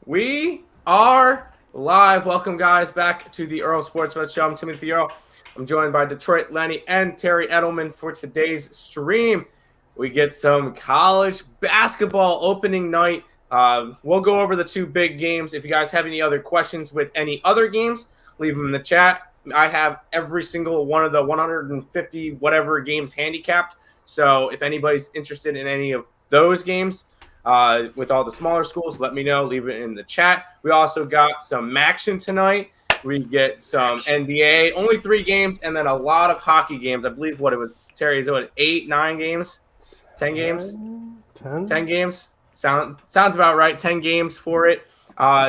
We are live. Welcome, guys, back to the Earle Sports Bet Show. I'm Timothy Earle. I'm joined by Detroit Lenny and Terry Edelman for today's stream. We get some college basketball opening night. We'll go over the two big games. If you guys have any other questions with any other games, leave them in the chat. I have every single one of the 150 whatever games handicapped. So if anybody's interested in any of those games, with all the smaller schools, let me know. Leave it in the chat. We also got some action tonight. We get some NBA, only 3 games, and then a lot of hockey games. I believe what it was, Terry, is it 8, 9 games? 10 games? 10 games? Sounds about right. 10 games for it.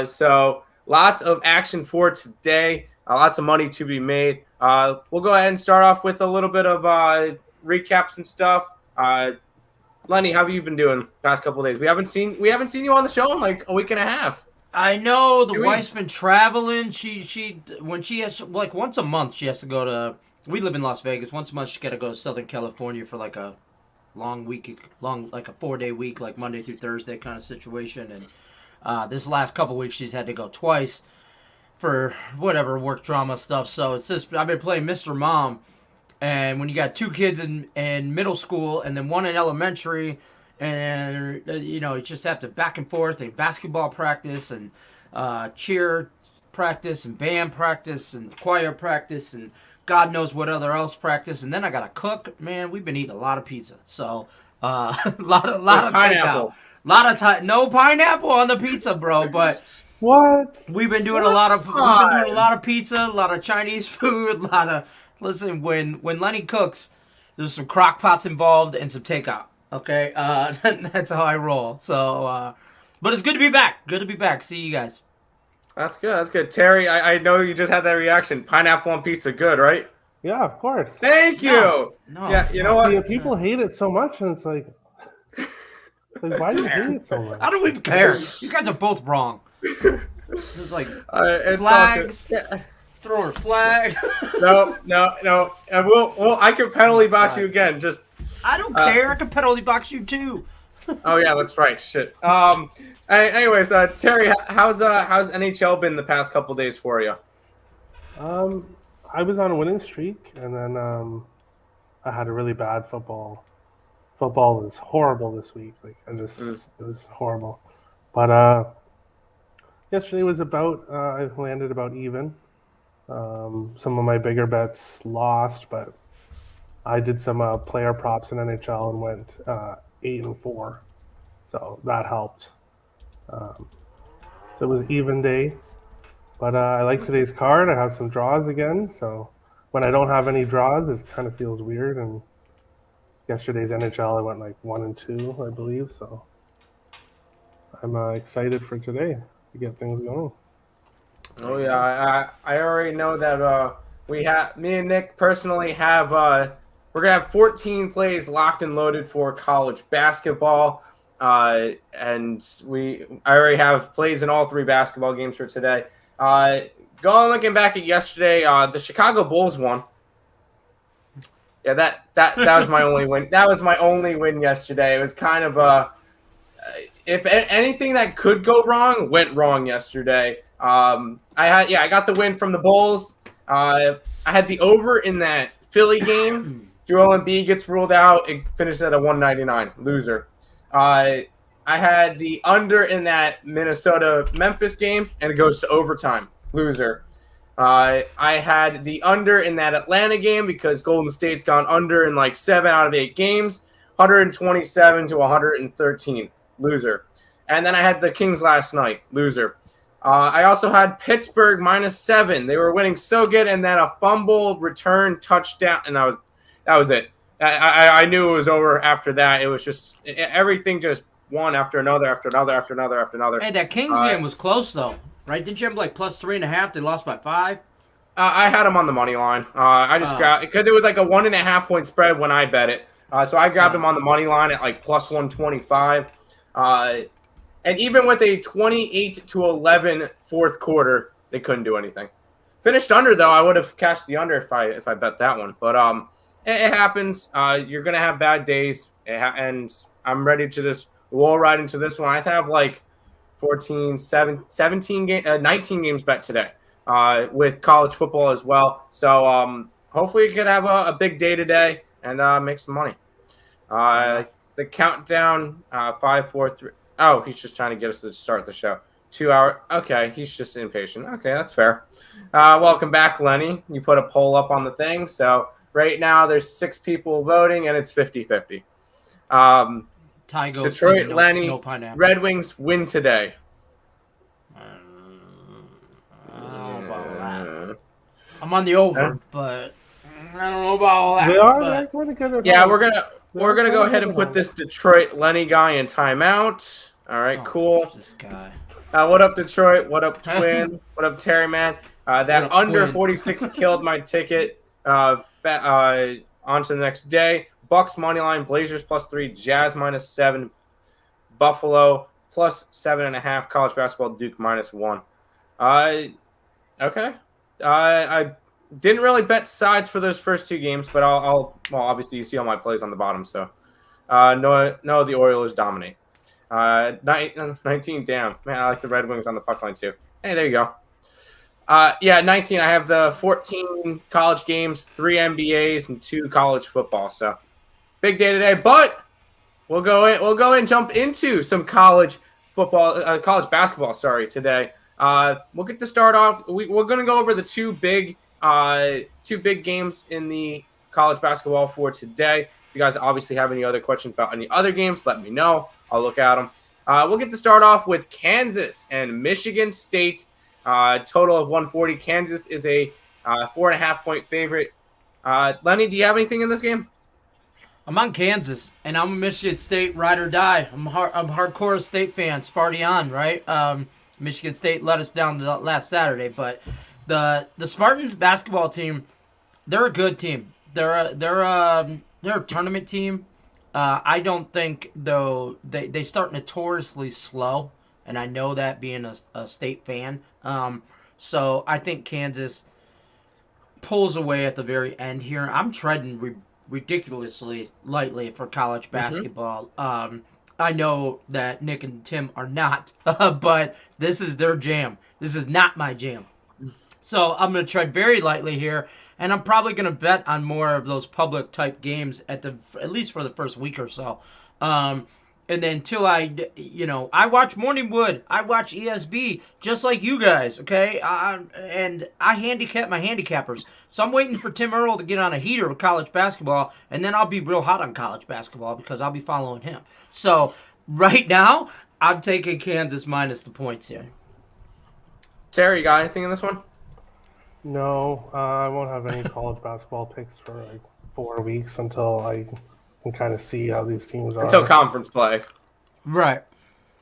So lots of action for today. Lots of money to be made. We'll go ahead and start off with a little bit of recaps and stuff. Lenny, how have you been doing the past couple of days? We haven't seen you on the show in like a week and a half. I know the wife's been traveling. She when she has like once a month she has to go to. We live in Las Vegas. Once a month she got to go to Southern California for like a long week, like a 4-day week, like Monday through Thursday kind of situation. And this last couple weeks she's had to go twice for whatever work drama stuff. So it's just I've been playing Mr. Mom. And when you got 2 kids in middle school and then 1 in elementary, and you just have to back and forth and basketball practice and cheer practice and band practice and choir practice and God knows what other else practice. And then I got to cook. Man, we've been eating a lot of pizza. So a lot of pineapple. No pineapple on the pizza, bro. But what? We've been doing a lot of pizza, a lot of Chinese food, a lot of. Listen, when Lenny cooks, there's some crock pots involved and some takeout. Okay, that's how I roll. So, but it's good to be back. Good to be back. See you guys. That's good. That's good. Terry, I know you just had that reaction. Pineapple on pizza, good, right? Yeah, of course. Thank you. No. Yeah, you know what? Yeah, people hate it so much, and it's like why do you hate it so much? I don't even care. You guys are both wrong. It's like it's flags. Throwing a flag. No. And I can penalty box you again. Just I don't care. I can penalty box you too. Oh yeah, that's right. Shit. Anyways, Terry, how's NHL been the past couple days for you? I was on a winning streak, and then I had a really bad football. Football was horrible this week. Like it was horrible. But yesterday was about. I landed about even. Some of my bigger bets lost, but I did some player props in NHL and went 8-4, so that helped. So it was even day, but I like today's card. I have some draws again, so when I don't have any draws, it kind of feels weird. And yesterday's NHL, I went like 1-2, I believe. So I'm excited for today to get things going. Oh yeah, I already know that me and Nick personally have we're gonna have 14 plays locked and loaded for college basketball, and I already have plays in all 3 basketball games for today. Looking back at yesterday, the Chicago Bulls won. Yeah, that was my only win. That was my only win yesterday. It was kind of if anything that could go wrong went wrong yesterday. I got the win from the Bulls. I had the over in that Philly game. Joel Embiid gets ruled out. It finished at a 199. Loser. I had the under in that Minnesota-Memphis game, and it goes to overtime. Loser. I had the under in that Atlanta game because Golden State's gone under in like 7 out of 8 games. 127 to 113. Loser. And then I had the Kings last night. Loser. I also had Pittsburgh -7. They were winning so good, and then a fumble return touchdown, and that was it. I knew it was over after that. It was just everything just one after another, after another, after another, after another. Hey, that Kings game was close though, right? Didn't you have like +3.5? They lost by 5. I had them on the money line. I just grabbed because it was like a 1.5 point spread when I bet it. So I grabbed them on the money line at like +125. And even with a 28-11 fourth quarter, they couldn't do anything. Finished under though. I would have cashed the under if I bet that one. But it happens. You're gonna have bad days, and I'm ready to just roll right into this one. I have like 14, 19 games bet today with college football as well. So hopefully we could have a big day today and make some money. The countdown, 5, 4, 3. Oh, he's just trying to get us to start the show. 2 hour. Okay, he's just impatient. Okay, that's fair. Welcome back, Lenny. You put a poll up on the thing. So right now there's 6 people voting, and it's 50-50. Tie goes Detroit, no, Lenny, no pineapple. Red Wings win today. I'm on the over, but I don't know about all that. They are pretty good. Yeah, we're gonna go ahead and put this Detroit Lenny guy in timeout. All right, cool. This guy. What up, Detroit? What up, Twin? What up, Terry, man? That under Twin? 46 killed my ticket. On to the next day. Bucks money line, Blazers +3, Jazz -7, Buffalo +7.5, college basketball, Duke -1. Okay. I didn't really bet sides for those first 2 games, but well, obviously you see all my plays on the bottom, so no, the Orioles dominate. 19, damn, man, I like the Red Wings on the puck line too. Hey, there you go. 19. I have the 14 college games, 3 NBAs, and 2 college football. So big day today, but we'll go in, jump into some college football, college basketball. Sorry, today. We'll get to start off. We're going to go over the two big games in the college basketball for today. If you guys obviously have any other questions about any other games, let me know. I'll look at them. We'll get to start off with Kansas and Michigan State. Total of 140. Kansas is a 4.5-point favorite. Lenny, do you have anything in this game? I'm on Kansas, and I'm a Michigan State ride or die. I'm hardcore State fan. Sparty on, right? Michigan State let us down last Saturday, but the Spartans basketball team, they're a good team. They're a tournament team. I don't think, though, they start notoriously slow, and I know that being a State fan. So I think Kansas pulls away at the very end here. I'm treading ridiculously lightly for college basketball. I know that Nick and Tim are not, but this is their jam. This is not my jam. So I'm going to tread very lightly here, and I'm probably going to bet on more of those public type games at least for the first week or so. And then until I watch Morningwood, I watch ESB, just like you guys, okay? And I handicap my handicappers. So I'm waiting for Tim Earle to get on a heater with college basketball, and then I'll be real hot on college basketball because I'll be following him. So right now, I'm taking Kansas minus the points here. Terry, you got anything in this one? No, I won't have any college basketball picks for like 4 weeks until I can kind of see how these teams are. Until conference play. Right.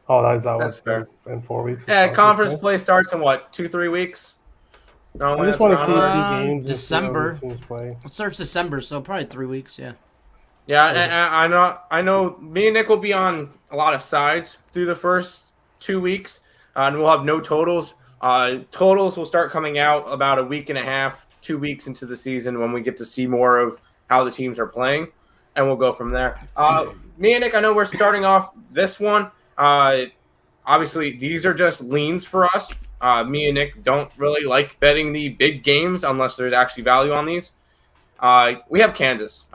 Oh, that's fair. In 4 weeks? Yeah, conference play starts in what, 2-3 weeks? No, I just want to see a few games. December. It starts December, so probably 3 weeks, yeah. Yeah, and I know me and Nick will be on a lot of sides through the first 2 weeks, and we'll have no totals. Totals will start coming out about a week and a half, 2 weeks into the season when we get to see more of how the teams are playing, and we'll go from there. Me and Nick, I know we're starting off this one. Obviously, these are just leans for us. Me and Nick don't really like betting the big games unless there's actually value on these. We have Kansas.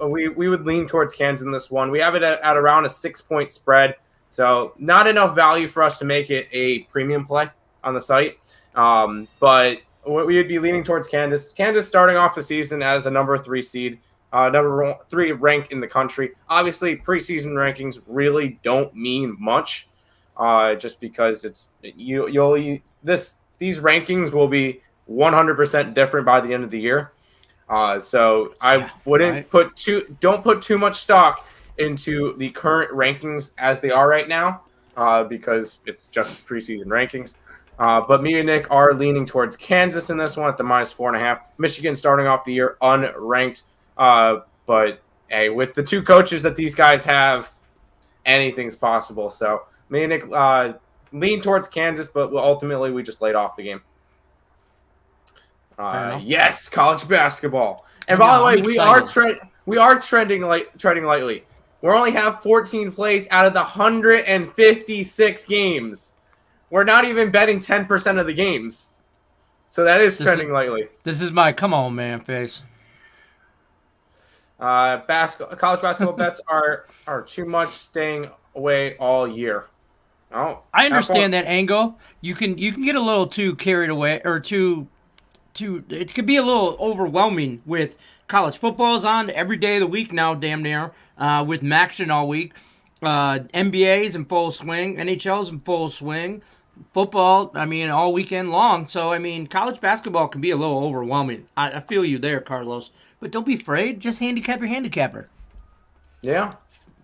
We would lean towards Kansas in this one. We have it at around a 6-point spread, so not enough value for us to make it a premium play on the site. But we would be leaning towards Kansas. Kansas starting off the season as a number 3 seed, number 3 rank in the country. Obviously, preseason rankings really don't mean much, just because these rankings will be 100% different by the end of the year. So I wouldn't put too much stock into the current rankings as they are right now, because it's just preseason rankings. But me and Nick are leaning towards Kansas in this one at the -4.5. Michigan starting off the year unranked. But hey, with the 2 coaches that these guys have, anything's possible. So me and Nick lean towards Kansas, but ultimately we just laid off the game. Yes, college basketball. And by the way, we are treading lightly. We only have 14 plays out of the 156 games. we're not even betting 10% of the games. So that is trending lightly. This is my come on, man face. College basketball bets are too much, staying away all year. Oh, I understand that angle. You can get a little too carried away, or too. It could be a little overwhelming with college football's on every day of the week now, damn near. With action all week, NBA's in full swing, NHL's in full swing, football. I mean, all weekend long. So I mean, college basketball can be a little overwhelming. I feel you there, Carlos. But don't be afraid. Just handicap your handicapper. Yeah.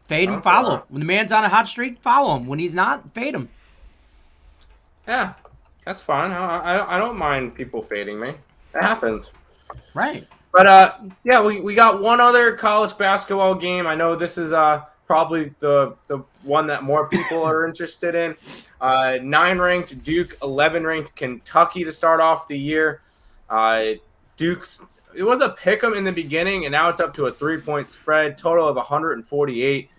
Fade and follow. When the man's on a hot streak, follow him. When he's not, fade him. Yeah, that's fine. I don't mind people fading me. It happens. Right. But, yeah, we got one other college basketball game. I know this is probably the one that more people are interested in. 9-ranked Duke, 11-ranked Kentucky to start off the year. Duke's it was a pick 'em in the beginning, and now it's up to a 3-point spread, total of 148.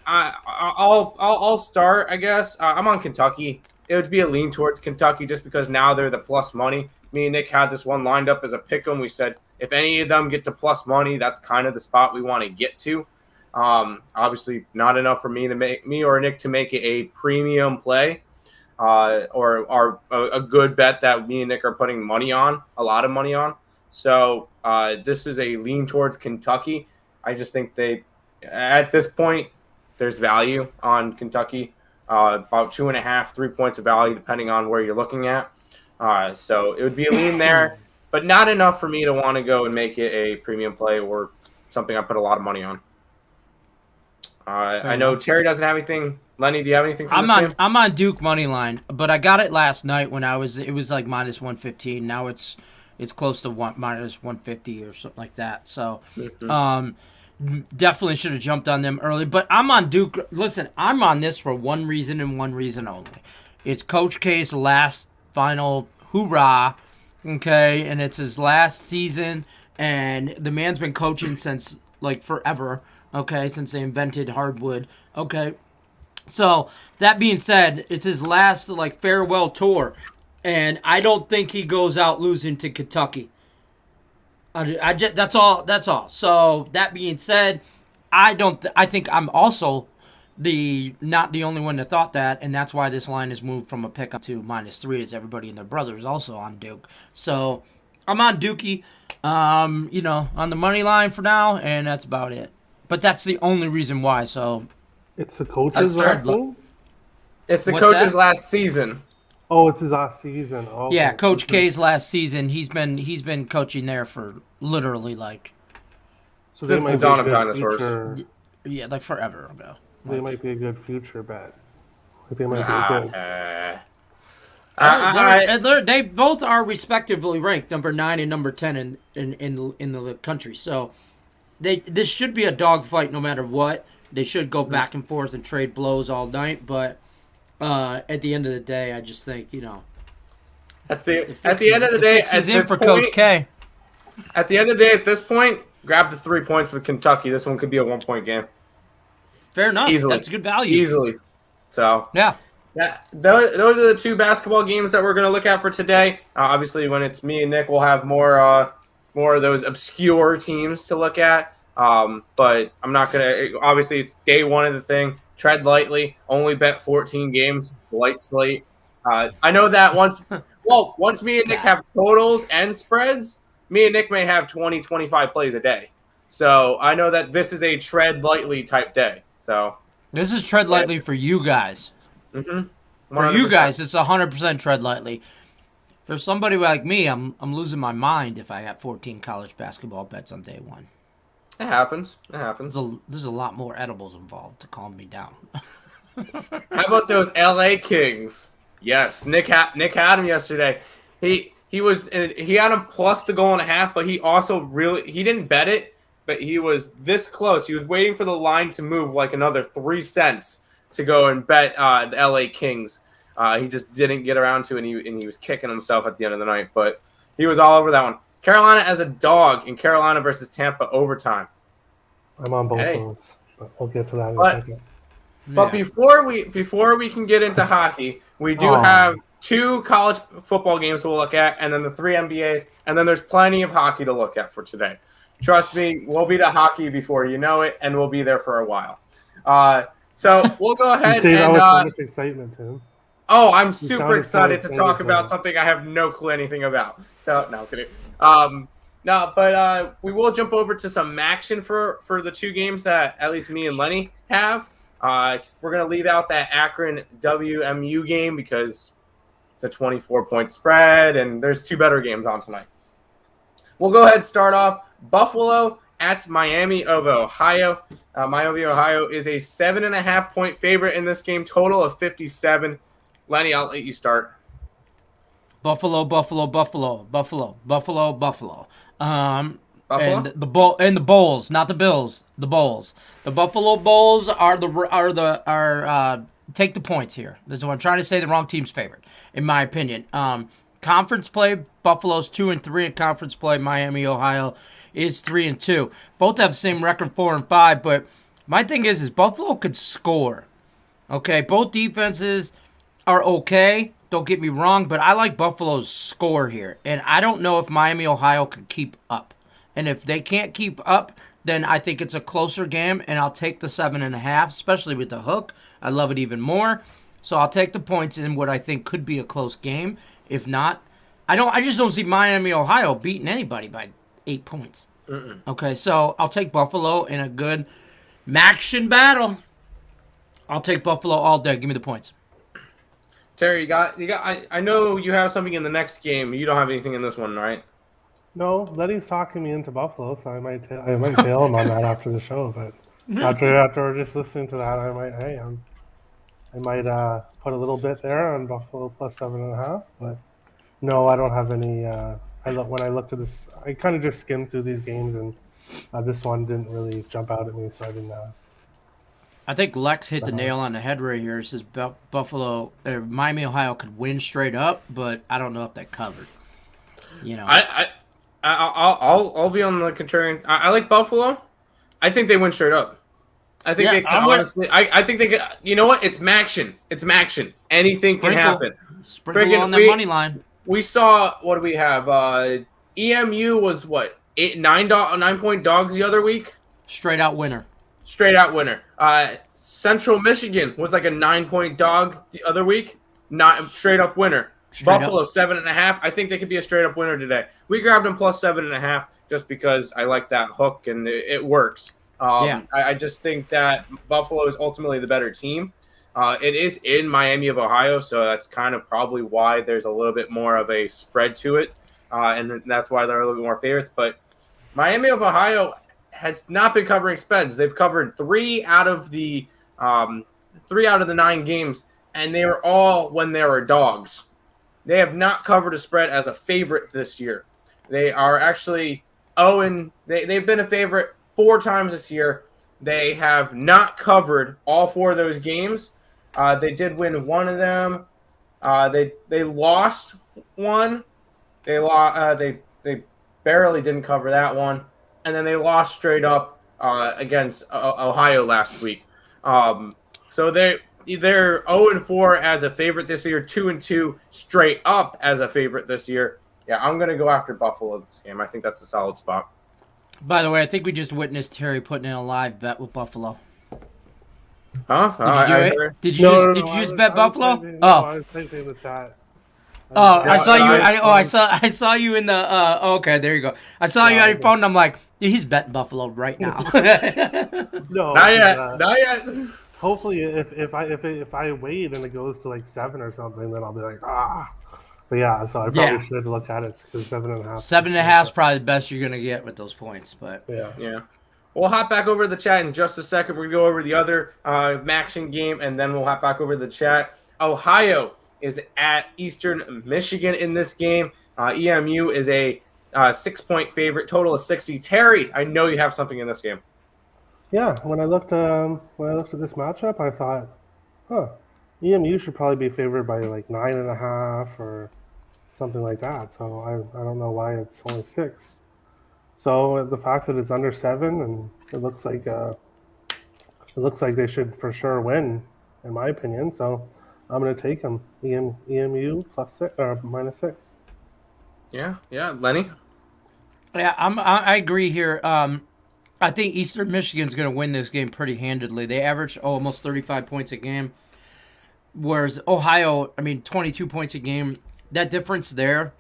I'll start, I guess. I'm on Kentucky. It would be a lean towards Kentucky just because now they're the plus money. Me and Nick had this one lined up as a pick 'em. We said if any of them get to plus money, that's kind of the spot we want to get to. Obviously, not enough for me or Nick to make it a premium play. Or a good bet that me and Nick are putting money on, a lot of money on. So this is a lean towards Kentucky. I just think at this point, there's value on Kentucky, about 2.5, 3 points of value, depending on where you're looking at. So it would be a lean there, but not enough for me to want to go and make it a premium play or something I put a lot of money on. I know Terry doesn't have anything. Lenny, do you have anything for this game? I'm on Duke money line, but I got it last night when it was like minus 115. Now it's close to minus 150 or something like that. So definitely should have jumped on them early. But I'm on Duke. Listen, I'm on this for one reason and one reason only. It's Coach K's last final hoorah, okay? And it's his last season, and the man's been coaching since like forever, okay? Since they invented hardwood, okay? So, that being said, it's his last, like, farewell tour. And I don't think he goes out losing to Kentucky. That's all. So, that being said, I think I'm also not the only one that thought that. And that's why this line has moved from a pick up to -3, as everybody and their brother is also on Duke. So, I'm on Dookie, on the money line for now. And that's about it. But that's the only reason why, so... It's the coach's last season? It's the coach's last season. Oh, it's his last season. Oh, yeah, Coach K's last season. He's been coaching there for literally like since the dawn of dinosaurs. Yeah, like forever ago. They might be a good future bet. They might be good. They both are respectively ranked number 9 and number 10 in the country. So this should be a dogfight no matter what. They should go back and forth and trade blows all night, but at the end of the day, I just think At the end of the day, he's in for Coach K. At the end of the day, at this point, grab the 3 points with Kentucky. This one could be a 1-point game. Fair enough. Easily. That's a good value. Easily. So yeah. Those are the 2 basketball games that we're going to look at for today. Obviously, when it's me and Nick, we'll have more of those obscure teams to look at. But I'm not going to – obviously, it's day one of the thing. Tread lightly. Only bet 14 games. Light slate. I know that once me and Nick have totals and spreads, me and Nick may have 20, 25 plays a day. So I know that this is a tread lightly type day. So this is tread lightly for you guys. Mm-hmm. For you guys, it's 100% tread lightly. For somebody like me, I'm losing my mind if I have 14 college basketball bets on day one. It happens. There's a lot more edibles involved to calm me down. How about those LA Kings? Yes, Nick had him yesterday. He had him plus the goal and a half, but he also he didn't bet it, but he was this close. He was waiting for the line to move like another 3 cents to go and bet the LA Kings. He just didn't get around to it, and he was kicking himself at the end of the night. But he was all over that one. Carolina as a dog in Carolina versus Tampa overtime. I'm on both of those. But we'll get to that in a second. But before we can get into hockey, we do have 2 college football games we'll look at, and then the 3 NBAs, and then there's plenty of hockey to look at for today. Trust me, we'll be to hockey before you know it, and we'll be there for a while. So we'll go ahead you say that with so much excitement, Tim. Oh, I'm super excited to talk about something I have no clue anything about. So, no, kidding. We will jump over to some action for the 2 games that at least me and Lenny have. We're going to leave out that Akron WMU game because it's a 24-point spread, and there's 2 better games on tonight. We'll go ahead and start off. Buffalo at Miami of Ohio. Miami of Ohio is a 7.5-point favorite in this game, total of 57. Lenny, I'll let you start. Buffalo. Buffalo? And the Bulls, not the Bills. The Bulls. The Buffalo Bulls are take the points here. This is what I'm trying to say. The wrong team's favorite, in my opinion. Conference play, Buffalo's 2-3 in conference play. Miami, Ohio is 3-2. Both have the same record, 4-5. But my thing is Buffalo could score. Okay, both defenses are okay. Don't get me wrong, but I like Buffalo's score here, and I don't know if Miami, Ohio can keep up. And if they can't keep up, then I think it's a closer game, and I'll take the 7.5, especially with the hook. I love it even more. So I'll take the points in what I think could be a close game. If not, I just don't see Miami, Ohio beating anybody by 8 points. Okay, so I'll take Buffalo in a good action battle. I'll take Buffalo all day. Give me the points. Terry, you got. I know you have something in the next game. You don't have anything in this one, right? No, Letty's talking me into Buffalo, so I might tail him on that after the show. But after just listening to that, I might put a little bit there on Buffalo plus 7.5. But no, I don't have any. When I looked at this, I kind of just skimmed through these games, and this one didn't really jump out at me, so I didn't. I think Lex hit the nail on the head right here. It says Miami, Ohio could win straight up, but I don't know if that covered. You know, I'll be on the contrarian. I like Buffalo. I think they win straight up. I think they can honestly. I think they can. You know what? It's Maction. Anything can happen. Sprinkle on that money line. We saw, what do we have? EMU was what, 9-point dogs the other week. Straight out winner. Central Michigan was like a 9-point dog the other week. Not straight up winner. Buffalo 7.5. I think they could be a straight up winner today. We grabbed them plus 7.5 just because I like that hook and it works. I just think that Buffalo is ultimately the better team. It is in Miami of Ohio, so that's kind of probably why there's a little bit more of a spread to it, and that's why they're a little bit more favorites. But Miami of Ohio has not been covering spreads. They've covered 3 out of the 9 games, and they were all when they were dogs. They have not covered a spread as a favorite this year. They are actually they've been a favorite 4 times this year. They have not covered all 4 of those games. They did win one of them. They lost one. They barely didn't cover that one, and then they lost straight up against Ohio last week. So they're 0-4 as a favorite this year, 2-2 straight up as a favorite this year. Yeah, I'm gonna go after Buffalo this game. I think that's a solid spot. By the way, I think we just witnessed Terry putting in a live bet with Buffalo. Huh? Did you do it? Did you just bet Buffalo? I was thinking the chat. I saw you. I saw you in the. Okay, there you go. I saw you on your phone. And I'm like, he's betting Buffalo right now. No, not yet. Hopefully, if I wait and it goes to like 7 or something, then I'll be like, ah. But yeah, so I probably should look at it because 7.5. 7.5 is probably the best you're gonna get with those points. But yeah. We'll hop back over to the chat in just a second. We're going to go over the other Maction game, and then we'll hop back over to the chat. Ohio is at Eastern Michigan in this game. EMU is a 6-point favorite, total of 60. Terry, I know you have something in this game. Yeah, when I looked at this matchup, I thought, EMU should probably be favored by like 9.5 or something like that. So I don't know why it's only 6. So the fact that it's under 7 and it looks like it looks like they should for sure win, in my opinion. So I'm going to take them. EMU +6 or -6. Yeah, Lenny. Yeah, I agree here. I think Eastern Michigan's going to win this game pretty handedly. They average almost 35 points a game, whereas Ohio, 22 points a game. That difference there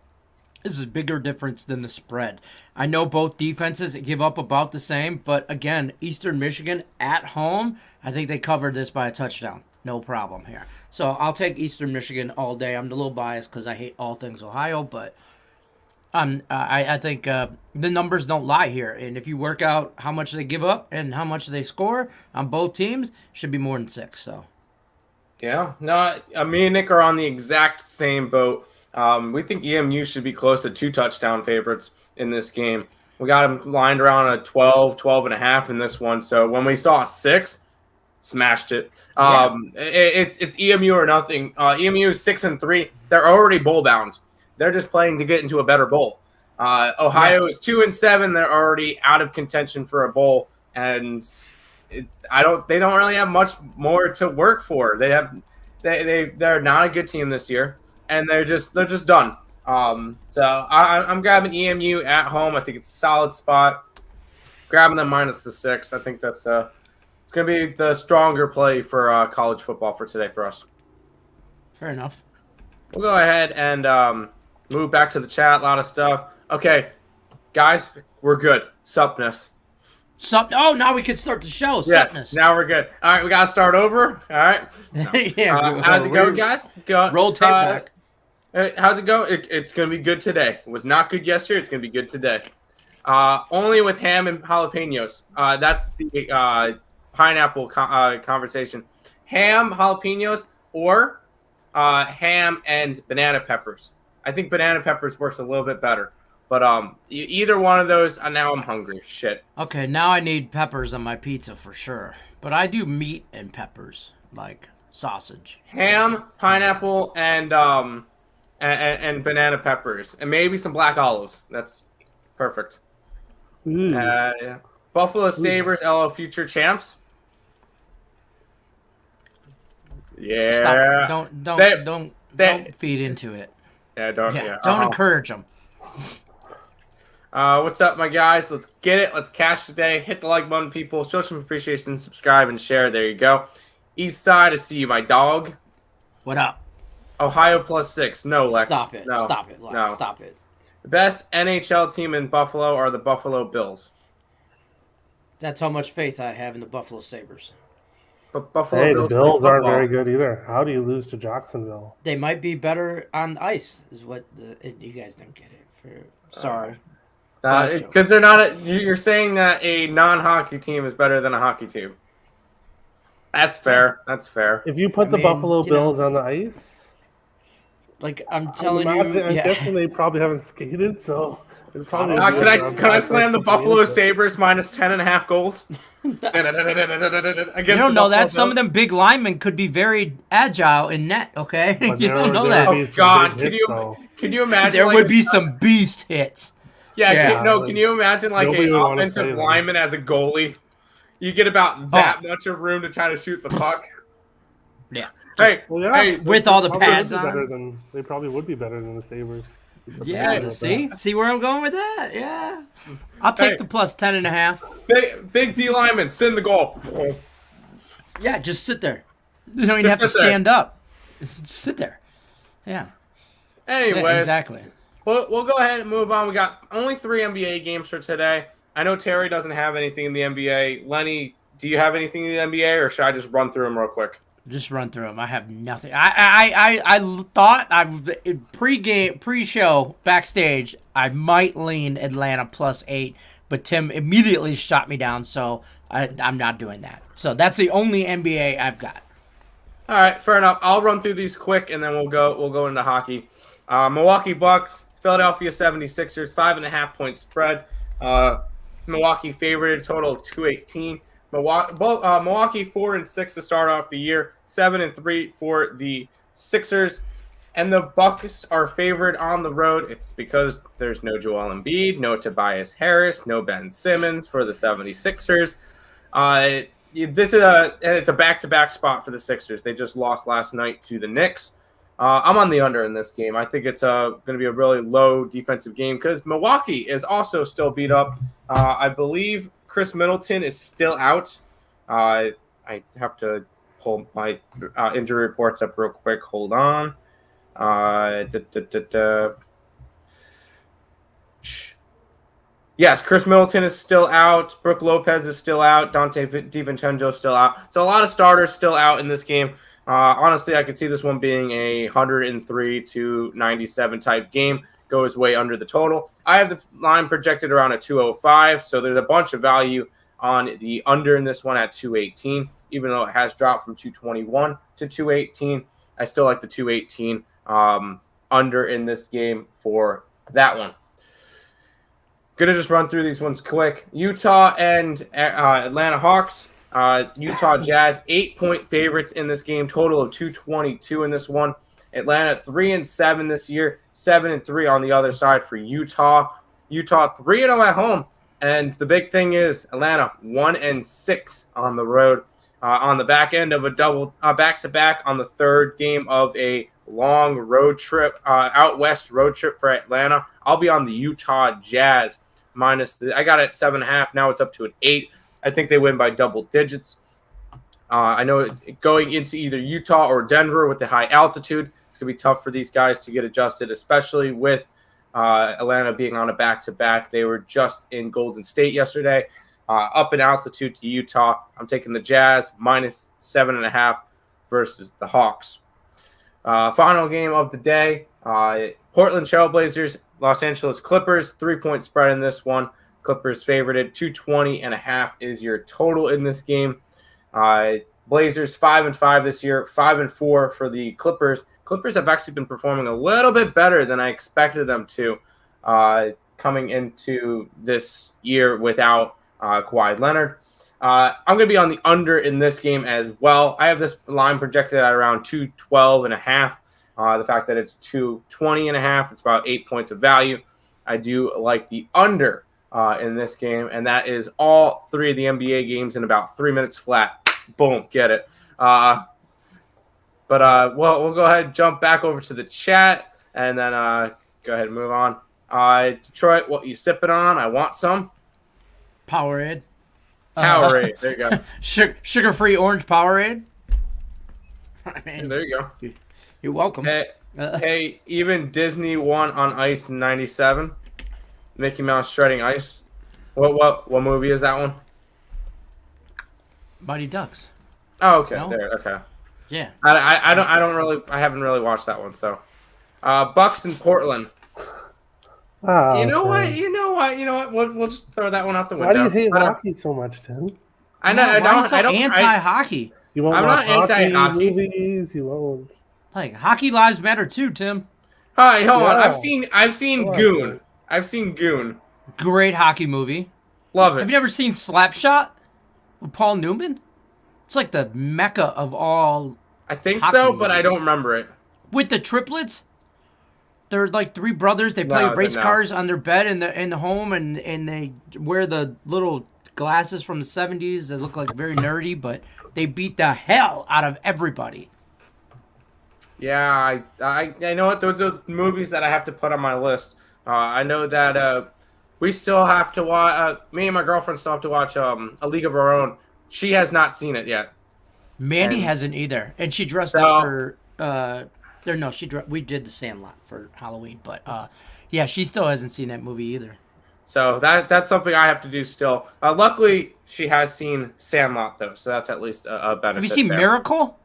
is a bigger difference than the spread. I know both defenses give up about the same, but again, Eastern Michigan at home, I think they covered this by a touchdown. No problem here. So I'll take Eastern Michigan all day. I'm a little biased because I hate all things Ohio, but I think the numbers don't lie here. And if you work out how much they give up and how much they score on both teams, should be more than 6. So, yeah, no, me and Nick are on the exact same boat. We think EMU should be close to 2 touchdown favorites in this game. We got them lined around a 12.5 in this one. So when we saw 6, smashed it. It's EMU or nothing. EMU is 6-3. They're already bowl bound. They're just playing to get into a better bowl. Ohio is 2-7. They're already out of contention for a bowl, and they don't really have much more to work for. They're not a good team this year, and they're just done. So I'm grabbing EMU at home. I think it's a solid spot. Grabbing them -6. I think that's it's going to be the stronger play for college football for today for us. fair enough. We'll go ahead and move back to the chat. A lot of stuff. Okay, guys, we're good. Supness. Oh, now we can start the show. Yes, Supness. now we're good. All right, we got to start over. All right. How'd it go, guys? Roll tape back. How's it go? It's going to be good today. It was not good yesterday. It's going to be good today. Only with ham and jalapenos. That's the pineapple conversation. Ham, jalapenos, or ham and banana peppers. I think banana peppers works a little bit better. But either one of those, now I'm hungry. Shit. Okay, now I need peppers on my pizza for sure. But I do meat and peppers, like sausage. Ham, pineapple, and banana peppers. And maybe some black olives. That's perfect. Yeah. Buffalo Sabres, LO future champs. Yeah. Stop. Don't feed into it. Yeah, don't encourage them. What's up, my guys? Let's get it. Let's cash today. Hit the like button, people. Show some appreciation, subscribe, and share. There you go. East side, I see you, my dog. What up? Ohio +6. No, Lex. Stop it. No. Stop it, Lex. No. Stop it. The best NHL team in Buffalo are the Buffalo Bills. That's how much faith I have in the Buffalo Sabres. But Buffalo Hey, Bills the Bills play aren't football. very good either. How do you lose to Jacksonville? They might be better on ice, is what you guys don't get it. Sorry. Because they're not. You're saying that a non-hockey team is better than a hockey team. That's fair. That's fair. If you put the Buffalo Bills on the ice, like I'm telling you, I'm guessing they probably haven't skated, so. Can I slam the Buffalo Sabres -10.5 goals? You don't know that. Some of them big linemen could be very agile in net, okay? You don't know that. Oh, God. Can you imagine? There would be some beast hits. Yeah. Can you imagine like an offensive lineman as a goalie? You get about that much of room to try to shoot the puck. Yeah. Hey, with all the pads on. They probably would be better than the Sabres. Yeah, see where I'm going with that? Yeah. I'll take the +10.5. Big D lineman, send the goal. Yeah, just sit there. You don't even have to stand up. Just sit there. Yeah. Anyways. Yeah, exactly. We'll go ahead and move on. We got only 3 NBA games for today. I know Terry doesn't have anything in the NBA. Lenny, do you have anything in the NBA, or should I just run through them real quick? Just run through them. I have nothing. I thought pre-show backstage I might lean Atlanta +8, but Tim immediately shot me down, so I'm not doing that. So that's the only NBA I've got. All right, fair enough. I'll run through these quick, and then we'll go into hockey. Milwaukee Bucks, Philadelphia 76ers, 5.5-point spread. Milwaukee favored, total of 218. Milwaukee 4-6 to start off the year, 7-3 for the Sixers, and the Bucks are favored on the road. It's because there's no Joel Embiid, no Tobias Harris, no Ben Simmons for the 76ers. it's a back-to-back spot for the Sixers. They just lost last night to the Knicks. I'm on the under in this game. I think it's going to be a really low defensive game because Milwaukee is also still beat up. I believe Chris Middleton is still out. I have to pull my injury reports up real quick. Hold on. Yes, Chris Middleton is still out. Brook Lopez is still out. Dante DiVincenzo is still out. So a lot of starters still out in this game. Honestly, I could see this one being a 103-97 type game. Goes way under the total. I have the line projected around a 205, so there's a bunch of value on the under in this one at 218. Even though it has dropped from 221 to 218, I still like the 218 under in this game for that one. Gonna just run through these ones quick. Utah and Atlanta Hawks. Utah Jazz 8-point favorites in this game. Total of 222 in this one. Atlanta 3-7 this year. 7-3 on the other side for Utah. Utah 3-0 at home. And the big thing is Atlanta 1-6 on the road. On the back end of a double back-to-back on the third game of a long road trip, out west road trip for Atlanta. I'll be on the Utah Jazz I got it at 7.5. Now it's up to an 8. I think they win by double digits. I know going into either Utah or Denver with the high altitude, it's going to be tough for these guys to get adjusted, especially with Atlanta being on a back-to-back. They were just in Golden State yesterday. Up in altitude to Utah. I'm taking the Jazz minus 7.5 versus the Hawks. Final game of the day, Portland Trailblazers, Los Angeles Clippers, 3-point spread in this one. Clippers favorited 220.5 is your total in this game. Blazers 5-5 this year, 5-4 for the Clippers. Clippers have actually been performing a little bit better than I expected them to coming into this year without Kawhi Leonard. I'm going to be on the under in this game as well. I have this line projected at around 212.5. The fact that it's 220.5, it's about 8 points of value. I do like the under in this game, and that is all three of the NBA games in about 3 minutes flat. Boom, get it. Well, we'll go ahead and jump back over to the chat, and then go ahead and move on. Detroit, what you sipping on? I want some. Powerade. Powerade, there you go. Sugar-free orange Powerade. I mean, there you go. You're welcome. Hey, even Disney won on ice in '97. Mickey Mouse shredding ice. What movie is that one? Mighty Ducks. Oh, okay. No? There. Okay. Yeah. I haven't really watched that one. So, Bucks in Portland. Oh, You know okay. what? We'll just throw that one out the Why window. do you hate hockey so much, Tim? I know. Why are you so I don't. anti-hockey? You won't I'm watch not anti-hockey. movies. You won't. Like, hockey lives matter too, Tim. All right, hold on. Yeah. I've seen Come on, Goon. man. I've seen Goon. Great hockey movie. Love Have it. you ever seen Slapshot with Paul Newman? It's like the mecca of all. I think hockey so, but I movies. don't remember it. With the triplets, they're like three brothers. They play No, race no. cars on their bed in the home, and they wear the little glasses from the 70s that look like very nerdy, but they beat the hell out of everybody. Yeah, I know what those are movies that I have to put on my list. I know that we still have to watch. Me and my girlfriend still have to watch A League of Our Own. She has not seen it yet. Mandy And- hasn't either, and she dressed So- up for. We did the Sandlot for Halloween, but yeah, she still hasn't seen that movie either. So that's something I have to do still. Luckily, she has seen Sandlot though, so that's at least a benefit. Have you seen there. Miracle?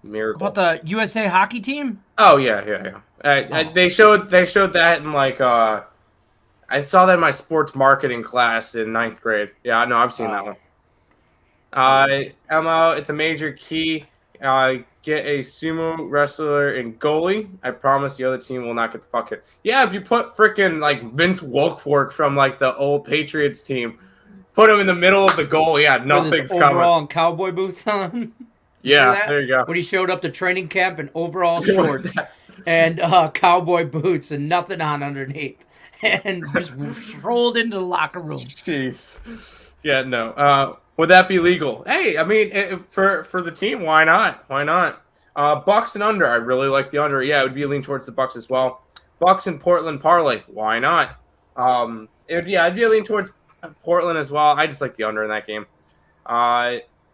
Miracle? About the USA hockey team? Oh yeah. They showed that in like I saw that in my sports marketing class in 9th grade. Yeah, no, I've seen that one. Emma, it's a major key. Get a sumo wrestler and goalie. I promise the other team will not get the puck hit. Yeah, if you put freaking like Vince Wilfork from like the old Patriots team, put him in the middle of the goal. Yeah, nothing's With his coming. overall and cowboy boots on. Yeah, that? there you go. When he showed up to training camp in overall shorts and cowboy boots and nothing on underneath, and just strolled into the locker room. Jeez. Yeah, no. Would that be legal? Hey, I mean, for the team, why not? Why not? Bucks and under. I really like the under. Yeah, it would be a lean towards the Bucks as well. Bucks and Portland parlay. Why not? I'd be a lean towards Portland as well. I just like the under in that game.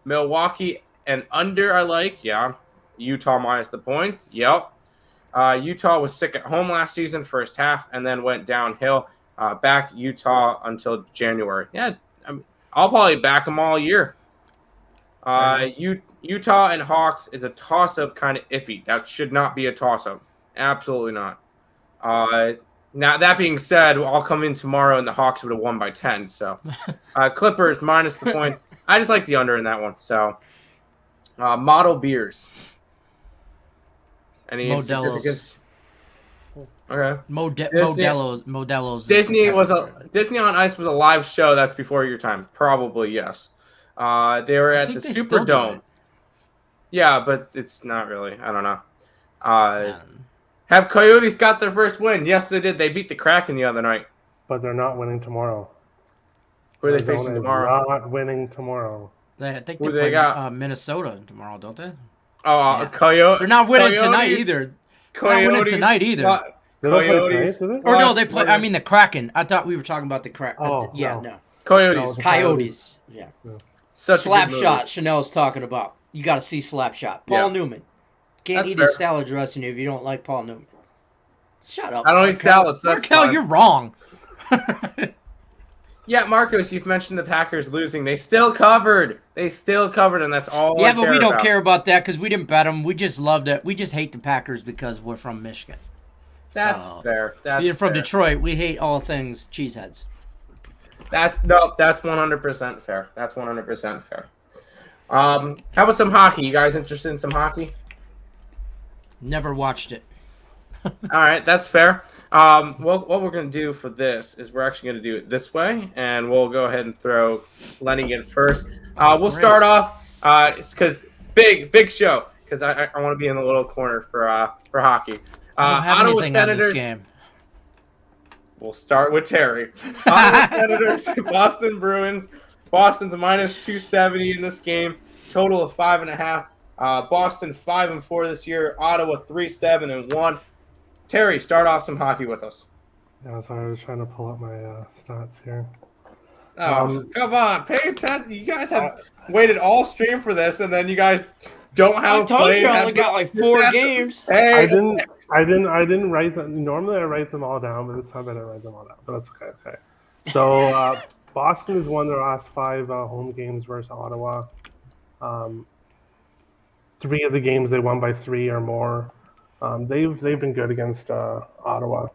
Milwaukee and under. I like. Yeah. Utah minus the points. Yep. Utah was sick at home last season, first half, and then went downhill. Back Utah until January. Yeah, I'll probably back them all year. Utah and Hawks is a toss-up, kind of iffy. That should not be a toss-up. Absolutely not. Now, that being said, I'll come in tomorrow, and the Hawks would have won by 10. So, Clippers minus the points. I just like the under in that one. So, model beers. Any significance? Okay. Modelo's. Disney on Ice was a live show. That's before your time. Probably yes. They were at the Superdome. Yeah, but it's not really. I don't know. Have Coyotes got their first win? Yes, they did. They beat the Kraken the other night. But they're not winning tomorrow. Who are they facing tomorrow? Not winning tomorrow. I think they got Minnesota tomorrow, don't they? Oh, yeah. Coyotes. They're not winning tonight either. Coyotes. Not winning tonight either. Coyotes. Or no, they play. I mean the Kraken. I thought we were talking about the Kraken. Oh, no. Coyotes. Coyotes. Yeah. Such slap shot. Chanel's talking about. You got to see slap shot. Paul Newman. Can't eat his salad dressing if you don't like Paul Newman. Shut up. I don't eat salads. That's Markel, you're wrong. Yeah, Marcos, you've mentioned the Packers losing. They still covered. And that's all. Yeah, but we don't care about that because we didn't bet them. We just loved it. We just hate the Packers because we're from Michigan. That's fair. Being from Detroit, we hate all things cheeseheads. That's 100% fair. That's 100% fair. How about some hockey? You guys interested in some hockey? Never watched it. All right, that's fair. What we're going to do for this is we're actually going to do it this way, and we'll go ahead and throw Lenny in first. We'll start off because big show because I want to be in the little corner for hockey. Ottawa Senators. Game. We'll start with Terry. Ottawa Senators, Boston Bruins. Boston's minus 270 in this game. Total of 5.5. Boston 5-4 this year. Ottawa 3-7-1. Terry, start off some hockey with us. Yeah, sorry, I was trying to pull up my stats here. Oh, come on. Pay attention. You guys have waited all stream for this, and then you guys don't have I told you I only got like 4 games. Hey. I didn't write them. Normally I write them all down, but this time I didn't write them all down. But that's okay. So Boston has won their last 5 home games versus Ottawa. 3 of the games they won by 3 or more. They've been good against Ottawa.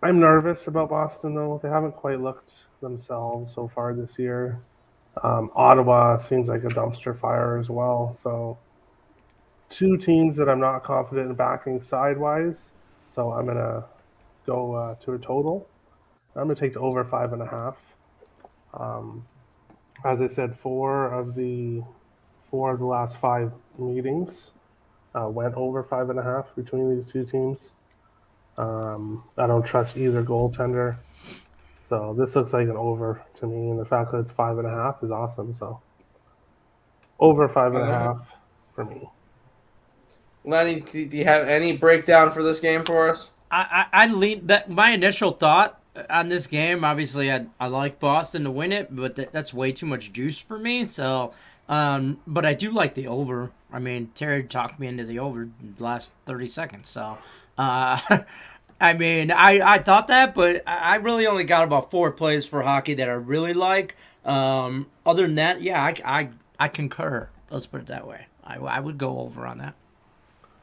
I'm nervous about Boston, though. They haven't quite looked themselves so far this year. Ottawa seems like a dumpster fire as well. So 2 teams that I'm not confident in backing sidewise. So I'm going to go to a total. I'm going to take the over 5.5. As I said, 4 of the last 5 meetings went over 5.5 between these 2 teams. I don't trust either goaltender. So this looks like an over to me, and the fact that it's 5.5 is awesome. So over 5.5 for me. Lenny, do you have any breakdown for this game for us? I lean that my initial thought on this game. Obviously, I like Boston to win it, but that's way too much juice for me. So, but I do like the over. I mean, Terry talked me into the over in the last 30 seconds. So, I mean, I thought that, but I really only got about 4 plays for hockey that I really like. Other than that, yeah, I concur. Let's put it that way. I would go over on that.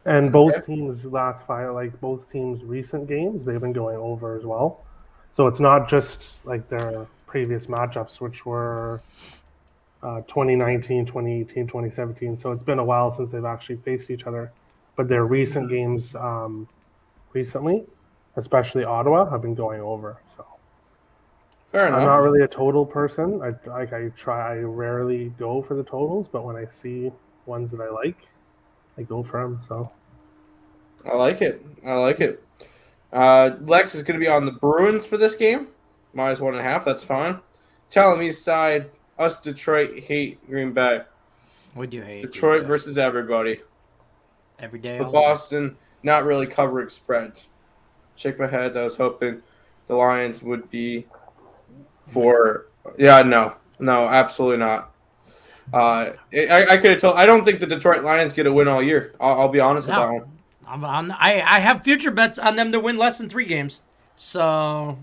And both teams' last 5, like both teams' recent games, they've been going over as well. So it's not just like their previous matchups, which were 2019, 2018, 2017. So it's been a while since they've actually faced each other. But their recent games recently, especially Ottawa, have been going over. So fair enough. I'm not really a total person. I rarely go for the totals, but when I see ones that I like, I go for them. So I like it. Lex is going to be on the Bruins for this game. -1.5. That's fine. Telling me side. us Detroit hate Green Bay. We do hate Detroit versus everybody. every day. But Boston not really covering spreads. Shake my head. I was hoping the Lions would be for. Yeah, no, absolutely not. I could have told. I don't think the Detroit Lions get a win all year. I'll be honest with that one. I have future bets on them to win less than 3 games. So,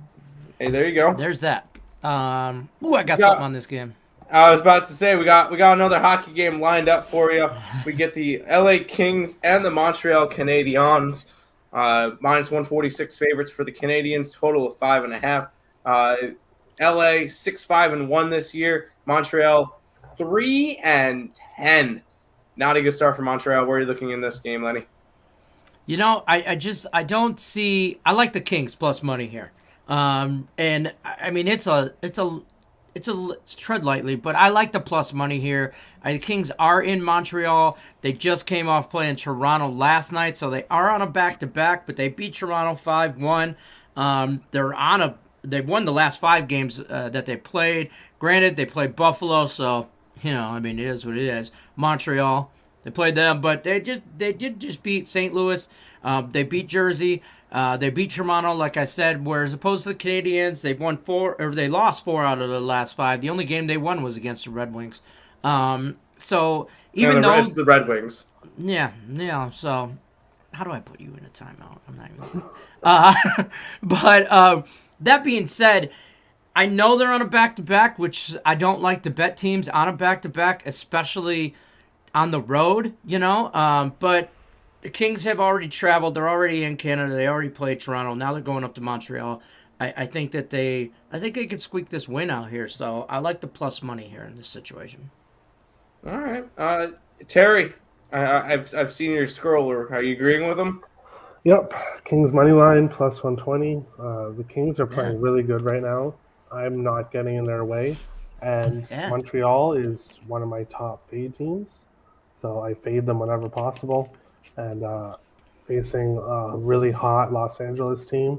hey, there you go. There's that. I got something on this game. I was about to say we got another hockey game lined up for you. We get the LA Kings and the Montreal Canadiens. Minus 146 favorites for the Canadiens, total of 5.5. LA 6-5-1 this year. Montreal 3-10. Not a good start for Montreal. Where are you looking in this game, Lenny? You know, I don't see. I like the Kings plus money here, and I mean it's tread lightly, but I like the plus money here. The Kings are in Montreal. They just came off playing Toronto last night, so they are on a back-to-back, but they beat Toronto 5-1. They've won the last 5 games that they played. Granted, they played Buffalo, so I mean it is what it is. Montreal, they played them, but they did just beat St. Louis. They beat Jersey. They beat Toronto, like I said. Whereas opposed to the Canadiens, they lost 4 out of the last 5. The only game they won was against the Red Wings. So even though it's the Red Wings, yeah. So how do I put you in a timeout? I'm not even. But that being said, I know they're on a back-to-back, which I don't like to bet teams on a back-to-back, especially on the road. But the Kings have already traveled. They're already in Canada. They already played Toronto. Now they're going up to Montreal. I think they could squeak this win out here. So I like the plus money here in this situation. All right, Terry. I've seen your scroller. Are you agreeing with him? Yep, Kings money line plus 120. The Kings are playing really good right now. I'm not getting in their way, and Montreal is one of my top fade teams, so I fade them whenever possible. And facing a really hot Los Angeles team,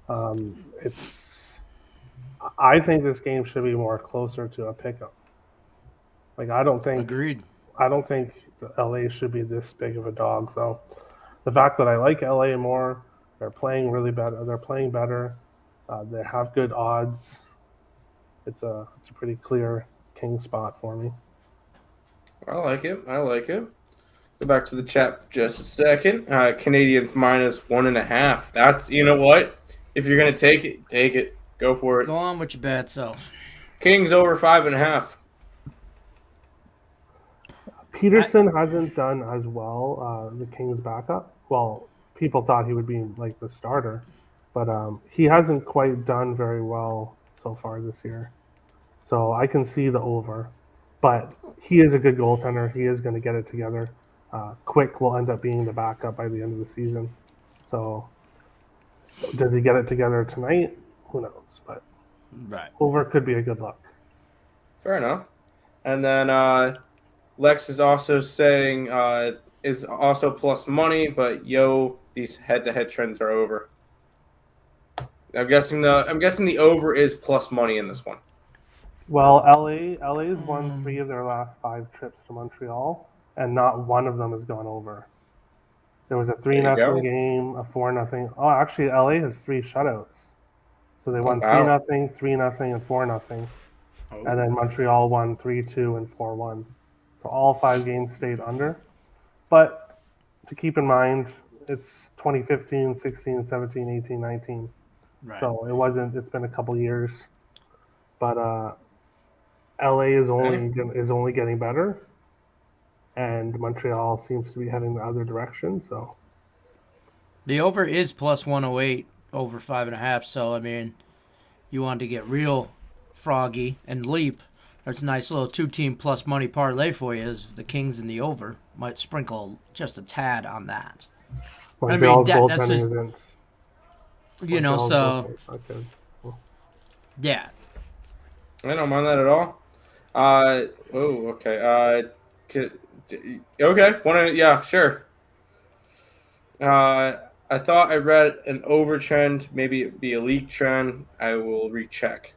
I think this game should be more closer to a pickup. I don't think. Agreed. I don't think LA should be this big of a dog. So the fact that I like LA more, they're playing really better. They're playing better. They have good odds. It's a pretty clear king spot for me. I like it. Go back to the chat for just a second. Canadians minus 1.5. That's, you know what? If you're gonna take it. Go for it. Go on with your bad self. Kings over 5.5. Peterson hasn't done as well. The Kings backup. Well, people thought he would be like the starter, but he hasn't quite done very well so far this year. So I can see the over, but he is a good goaltender. He is going to get it together. Quick will end up being the backup by the end of the season. So does he get it together tonight? Who knows? But over could be a good look. Fair enough. And then Lex is also saying is also plus money, but these head-to-head trends are over. I'm guessing the over is plus money in this one. Well, LA's won 3 of their last 5 trips to Montreal, and not one of them has gone over. There was a 3-0 game, a 4-0. Oh, actually, LA has 3 shutouts. So they won 3-0, 3-0, and 4-0. And then Montreal won 3-2 and 4-1. So all 5 games stayed under. But to keep in mind, it's 2015, 16, 17, 18, 19. Right. So it's been a couple years. But LA is only getting better. And Montreal seems to be heading the other direction. So the over is plus 108 over 5.5. So I mean, you want to get real froggy and leap. There's a nice little 2-team plus money parlay for you. Is the Kings and the over might sprinkle just a tad on that. Montreal's goaltending isn't. Yeah. I don't mind that at all. Okay. Okay. Sure. I thought I read an over trend, maybe it be a league trend. I will recheck.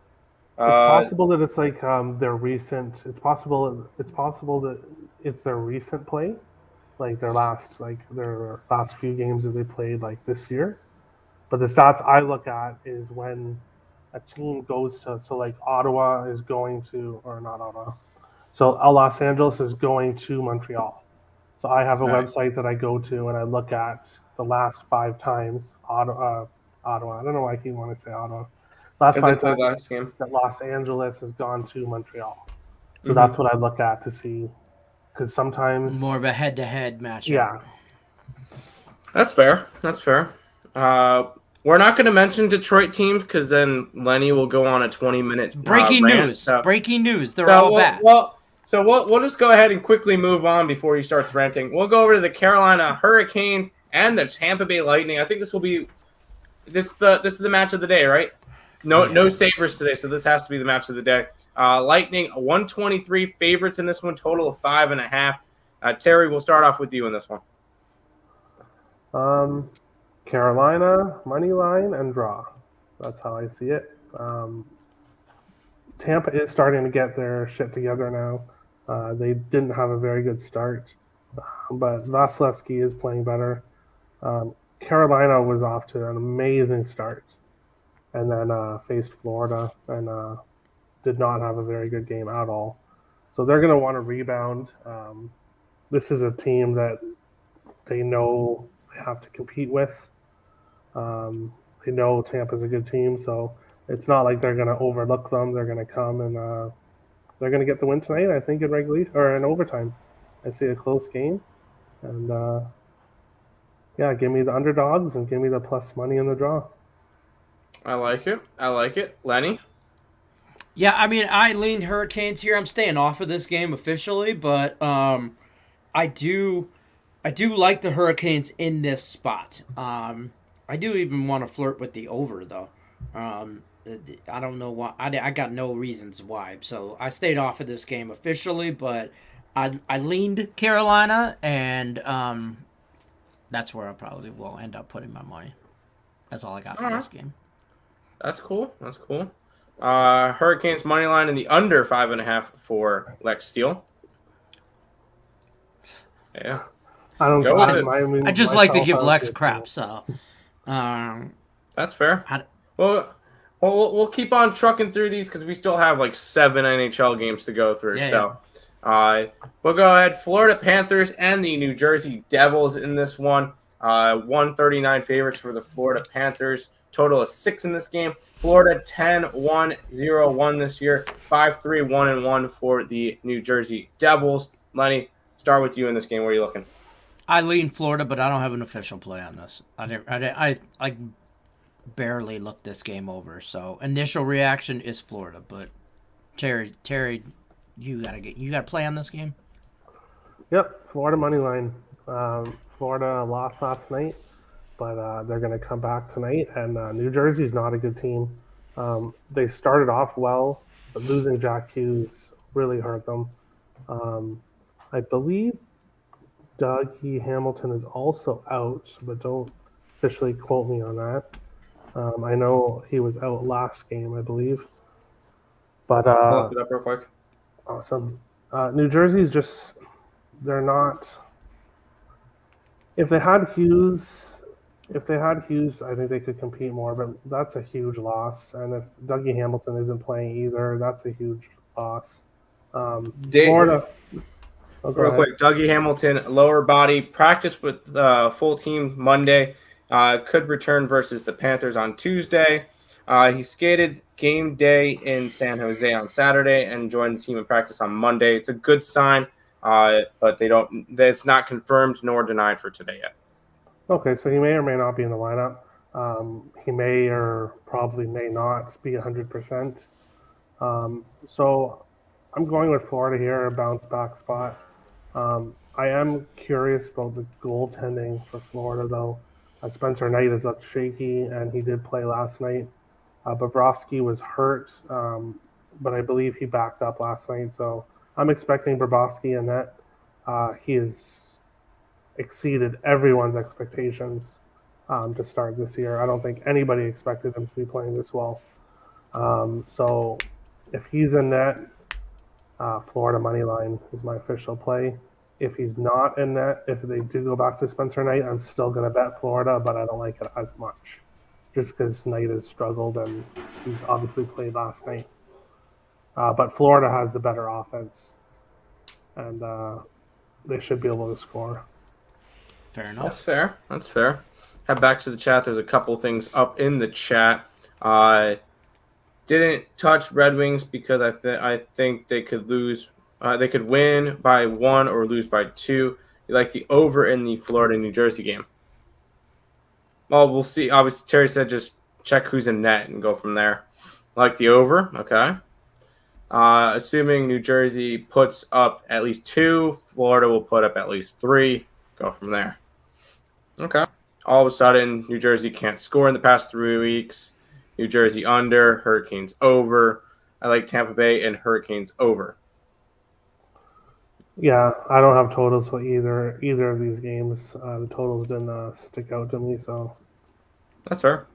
It's possible that it's like their recent. It's possible. It's possible that it's their recent play, like their last few games that they played like this year. But the stats I look at is when a team goes to, so like Ottawa is going to, or not Ottawa. So Los Angeles is going to Montreal. So I have a website that I go to and I look at the last 5 times Ottawa. I don't know why I keep wanting to say Ottawa. Last 5 times that Los Angeles has gone to Montreal. So that's what I look at to see, because sometimes more of a head-to-head matchup. Yeah, that's fair. That's fair. We're not going to mention Detroit teams because then Lenny will go on a 20-minute breaking rant. news. Breaking news. They're all bad. So we'll just go ahead and quickly move on before he starts ranting. We'll go over to the Carolina Hurricanes and the Tampa Bay Lightning. I think this will be this is the match of the day, right? No Sabres today, so this has to be the match of the day. Lightning 123 favorites in this one, total of 5.5. Terry, we'll start off with you in this one. Carolina money line and draw. That's how I see it. Tampa is starting to get their shit together now. They didn't have a very good start, but Vasilevsky is playing better. Carolina was off to an amazing start, and then faced Florida and did not have a very good game at all. So they're going to want to rebound. This is a team that they know they have to compete with. They know Tampa's a good team, so it's not like they're going to overlook them. They're going to come and they're going to get the win tonight, I think, in regulation or in overtime. I see a close game. And, give me the underdogs and give me the plus money in the draw. I like it. Lenny? Yeah, I mean, I leaned Hurricanes here. I'm staying off of this game officially, but I do like the Hurricanes in this spot. I do even want to flirt with the over, though. I don't know why. I got no reasons why. So I stayed off of this game officially, but I leaned Carolina, and that's where I probably will end up putting my money. That's all I got for this game. That's cool. Hurricanes money line in the under 5.5 for Lex Steele. Yeah. I just like to give Lex crap, so. That's fair. Well, we'll keep on trucking through these because we still have like 7 NHL games to go through. We'll go ahead. Florida Panthers and the New Jersey Devils in this one. 139 favorites for the Florida Panthers. Total of 6 in this game. Florida 10-1-0-1 this year. 5-3, 1-1 for the New Jersey Devils. Lenny, start with you in this game. Where are you looking? I lean Florida, but I don't have an official play on this. I barely looked this game over, so initial reaction is Florida. But Terry, you gotta play on this game. Yep, Florida money line. Florida lost last night, but they're going to come back tonight. And New Jersey's not a good team. They started off well, but losing Jack Hughes really hurt them. I believe Dougie Hamilton is also out, but don't officially quote me on that. I know he was out last game, I believe. But look it up real quick. Awesome. New Jersey's just, they're not. If they had Hughes, I think they could compete more, but that's a huge loss. And if Dougie Hamilton isn't playing either, that's a huge loss. Florida. Real quick, Dougie Hamilton, lower body, practiced with full team Monday. Could return versus the Panthers on Tuesday. He skated game day in San Jose on Saturday and joined the team in practice on Monday. It's a good sign, but it's not confirmed nor denied for today yet. Okay, so he may or may not be in the lineup. He may or probably may not be 100%. So I'm going with Florida here, a bounce back spot. I am curious about the goaltending for Florida, though. Spencer Knight is up shaky, and he did play last night. Bobrovsky was hurt, but I believe he backed up last night. So I'm expecting Bobrovsky in net. He has exceeded everyone's expectations to start this year. I don't think anybody expected him to be playing this well. So If he's in net, Florida money line is my official play. If he's not in net, if they do go back to Spencer Knight, I'm still going to bet Florida, but I don't like it as much, just because Knight has struggled and he obviously played last night. But Florida has the better offense, and they should be able to score. Fair enough. That's fair. That's fair. Head back to the chat. There's a couple things up in the chat. Didn't touch Red Wings because I think they could lose. They could win by 1 or lose by 2. You like the over in the Florida-New Jersey game? Well, we'll see. Obviously, Terry said just check who's in net and go from there. Like the over, okay. Assuming New Jersey puts up at least 2, Florida will put up at least 3. Go from there. Okay. All of a sudden, New Jersey can't score in the past 3 weeks. New Jersey under, Hurricanes over. I like Tampa Bay and Hurricanes over. Yeah, I don't have totals for either of these games. The totals didn't stick out to me, so That's fair.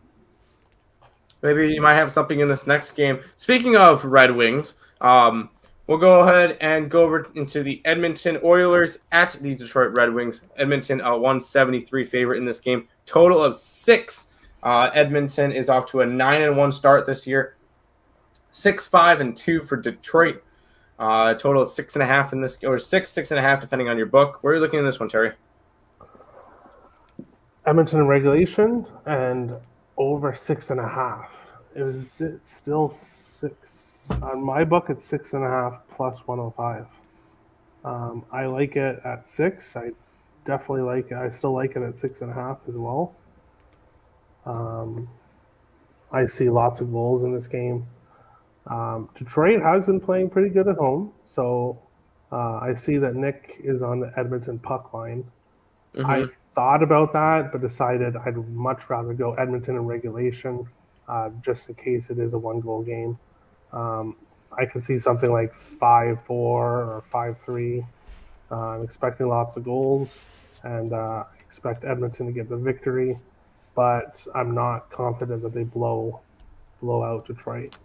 Maybe you might have something in this next game. Speaking of Red Wings, we'll go ahead and go over into the Edmonton Oilers at the Detroit Red Wings. Edmonton, 173 favorite in this game. Total of 6. Edmonton is off to a 9-1 start this year. 6-5-2 for Detroit. Total of 6.5 in this, or 6.5, depending on your book. Where are you looking at this one, Terry? Edmonton in regulation and over 6.5. Is it still 6? On my book, it's 6.5 plus 105. I like it at 6. I definitely like it. I still like it at 6.5 as well. I see lots of goals in this game. Detroit has been playing pretty good at home, so I see that Nick is on the Edmonton puck line. Mm-hmm. I thought about that, but decided I'd much rather go Edmonton in regulation, just in case it is a 1-goal game. I can see something like 5-4 or 5-3. I'm expecting lots of goals, and expect Edmonton to get the victory, but I'm not confident that they blow out Detroit.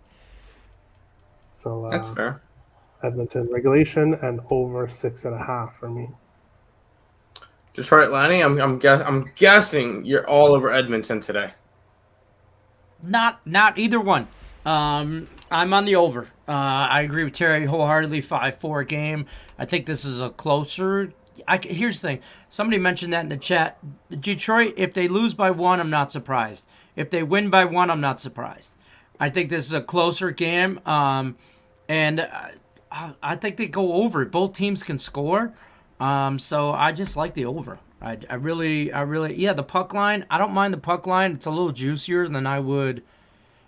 So That's fair. Edmonton regulation and over 6.5 for me. Detroit, Lanny, I'm guessing you're all over Edmonton today. Not either one. I'm on the over. I agree with Terry wholeheartedly. 5-4 game. I think this is a closer. Here's the thing. Somebody mentioned that in the chat. Detroit, if they lose by 1, I'm not surprised. If they win by 1, I'm not surprised. I think this is a closer game, and I think they go over. Both teams can score, so I just like the over. I really, the puck line. I don't mind the puck line. It's a little juicier than I would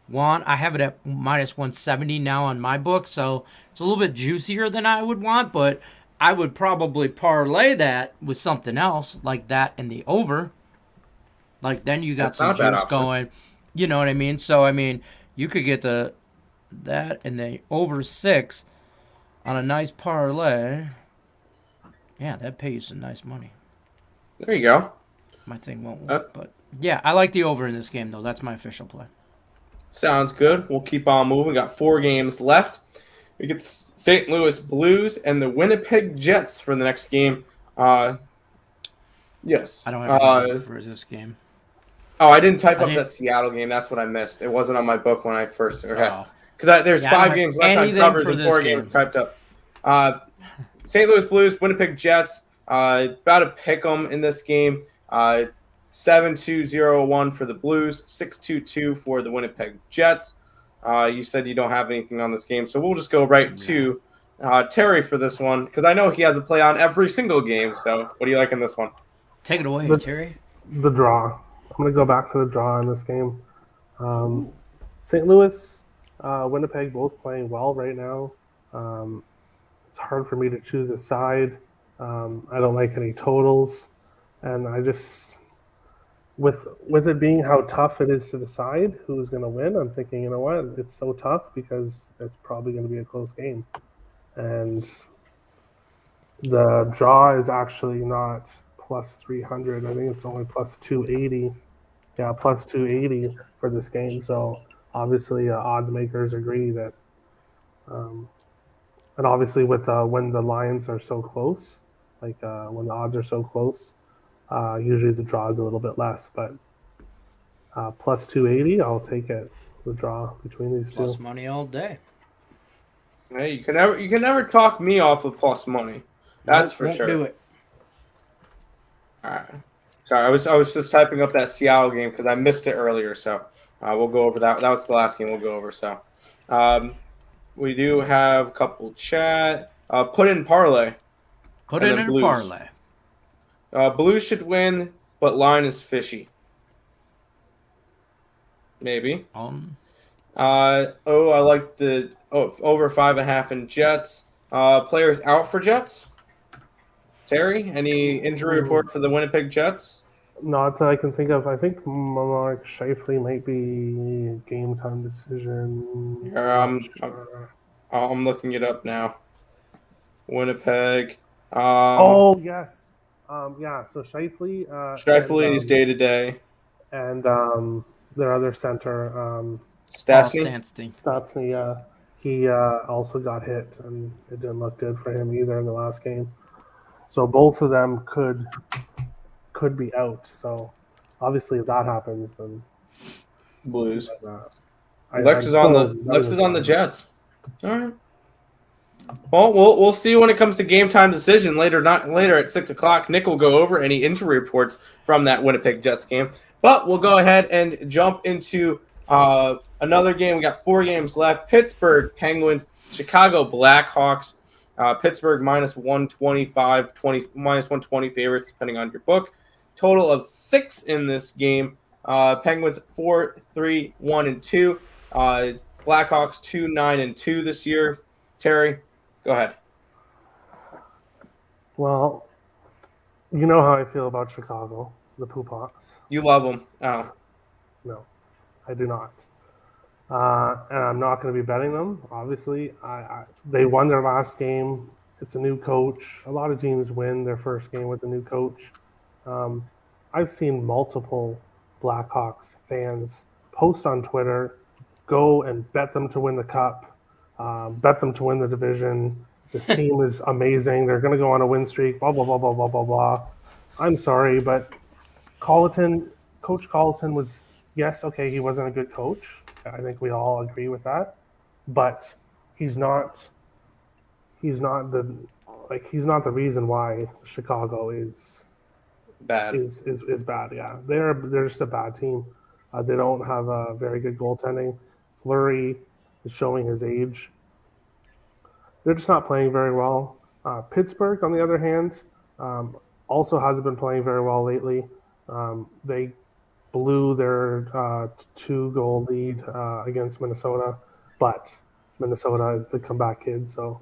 want. I have it at minus 170 now on my book, so it's a little bit juicier than I would want, but I would probably parlay that with something else, like that and the over. Like, then you got some juice going. You know what I mean? So, I mean, you could get that and the over 6 on a nice parlay. Yeah, that pays you some nice money. There you go. My thing won't work, but yeah, I like the over in this game, though. That's my official play. Sounds good. We'll keep on moving. We got 4 games left. We get the St. Louis Blues and the Winnipeg Jets for the next game. Yes. I don't have a for this game. Oh, I didn't type up that Seattle game. That's what I missed. It wasn't on my book when I first. Okay. Because there's 5 games left on covers and 4 games typed up. St. Louis Blues, Winnipeg Jets. About to pick them in this game. 7-2-0-1 for the Blues, 6-2-2 for the Winnipeg Jets. You said you don't have anything on this game, so we'll just go right to Terry for this one, because I know he has a play on every single game. So what do you like in this one? Take it away, Terry. The draw. I'm going to go back to the draw in this game. St. Louis, Winnipeg both playing well right now. It's hard for me to choose a side. I don't like any totals. And I just, with it being how tough it is to decide who's going to win, I'm thinking, you know what, it's so tough because it's probably going to be a close game. And the draw is actually not plus 300. I think it's only plus 280. Yeah, plus 280 for this game. So obviously odds makers agree that And obviously, with when the lines are so close, like when the odds are so close, usually the draw is a little bit less. But plus 280, I'll take it. The draw between these Plus two. money all day. Hey, you can never talk me off of plus money. That's Nope, for won't sure. do it. All right. Sorry, I was just typing up that Seattle game because I missed it earlier. So we'll go over that. That was the last game we'll go over. So we do have a couple chat. Put in parlay. Put And it then in a Blues. parlay. Blues should win, but line is fishy. Maybe. I like the over 5.5 in Jets. Players out for Jets. Terry, any injury report for the Winnipeg Jets? Not that I can think of. I think Mark Scheifele might be game time decision. I'm looking it up now. Winnipeg. Oh yes, yeah. So Scheifele. Scheifele is day to day. And their other center, Stastny. Stastny, he also got hit, and it didn't look good for him either in the last game. So both of them could be out. So obviously, if that happens, then Blues. Lex is on the Jets. All right. Well, we'll see when it comes to game time decision later at 6:00. Nick will go over any injury reports from that Winnipeg Jets game. But we'll go ahead and jump into another game. We got 4 games left. Pittsburgh Penguins, Chicago Blackhawks. Pittsburgh minus 125, minus 120 favorites, depending on your book. Total of 6 in this game. Penguins 4-3-1-2. Blackhawks 2-9-2 this year. Terry, go ahead. Well, you know how I feel about Chicago, the Poopahs. You love them. Oh. No, I do not. And I'm not going to be betting them, obviously. They won their last game. It's a new coach. A lot of teams win their first game with a new coach. I've seen multiple Blackhawks fans post on Twitter, go and bet them to win the cup, bet them to win the division. This team is amazing. They're going to go on a win streak, blah, blah, blah, blah, blah, blah, blah. I'm sorry, but Coach Colleton was, yes, okay, he wasn't a good coach. I think we all agree with that. But he's not the reason why Chicago is bad. Is bad, yeah. They're just a bad team. They don't have a very good goaltending. Fleury is showing his age. They're just not playing very well. Pittsburgh, on the other hand, also hasn't been playing very well lately. They blew their 2-goal lead against Minnesota, but Minnesota is the comeback kid, so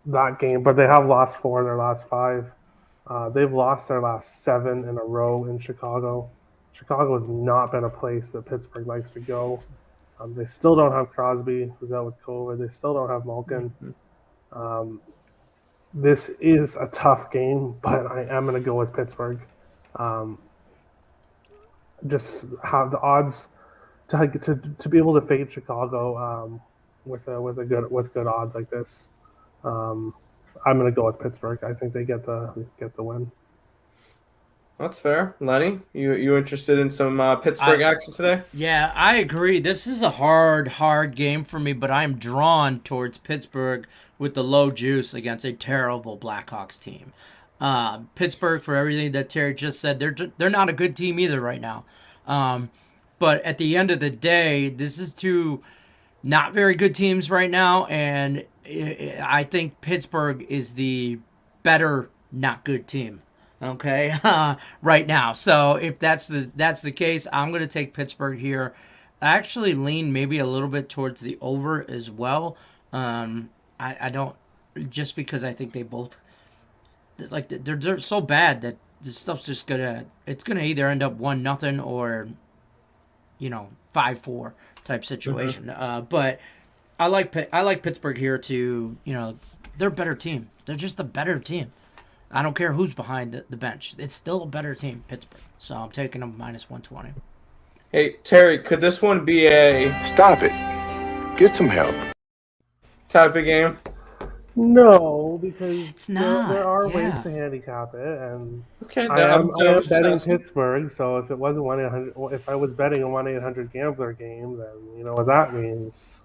that game. But they have lost 4 of their last 5. They've lost their last 7 in a row in Chicago. Chicago has not been a place that Pittsburgh likes to go. They still don't have Crosby, who's out with COVID. They still don't have Malkin. This is a tough game, but I am going to go with Pittsburgh. Just have the odds to be able to fade Chicago with good odds like this. I'm going to go with Pittsburgh. I think they get the win. That's fair. Lenny, you interested in some Pittsburgh action today? Yeah, I agree. This is a hard game for me, but I'm drawn towards Pittsburgh with the low juice against a terrible Blackhawks team. Pittsburgh, for everything that Terry just said, they're not a good team either right now. But at the end of the day, this is 2 not very good teams right now, and I think Pittsburgh is the better not good team. Okay, right now. So if that's the case, I'm going to take Pittsburgh here. I actually lean maybe a little bit towards the over as well. I don't, just because I think they both, like, they're so bad that this stuff's just gonna either end up 1-0 or 5-4 type situation. But I like Pittsburgh here to, they're a better team. They're just a better team. I don't care who's behind the bench. It's still a better team, Pittsburgh. So I'm taking them minus 120. Hey, Terry, could this one be a... Stop it. Get some help. Type of game. No, because not, there are yeah. ways to handicap it, and Okay, I am just betting asking. Pittsburgh. So if it wasn't 1-800, if I was betting a 1-800 Gambler game, then you know what that means.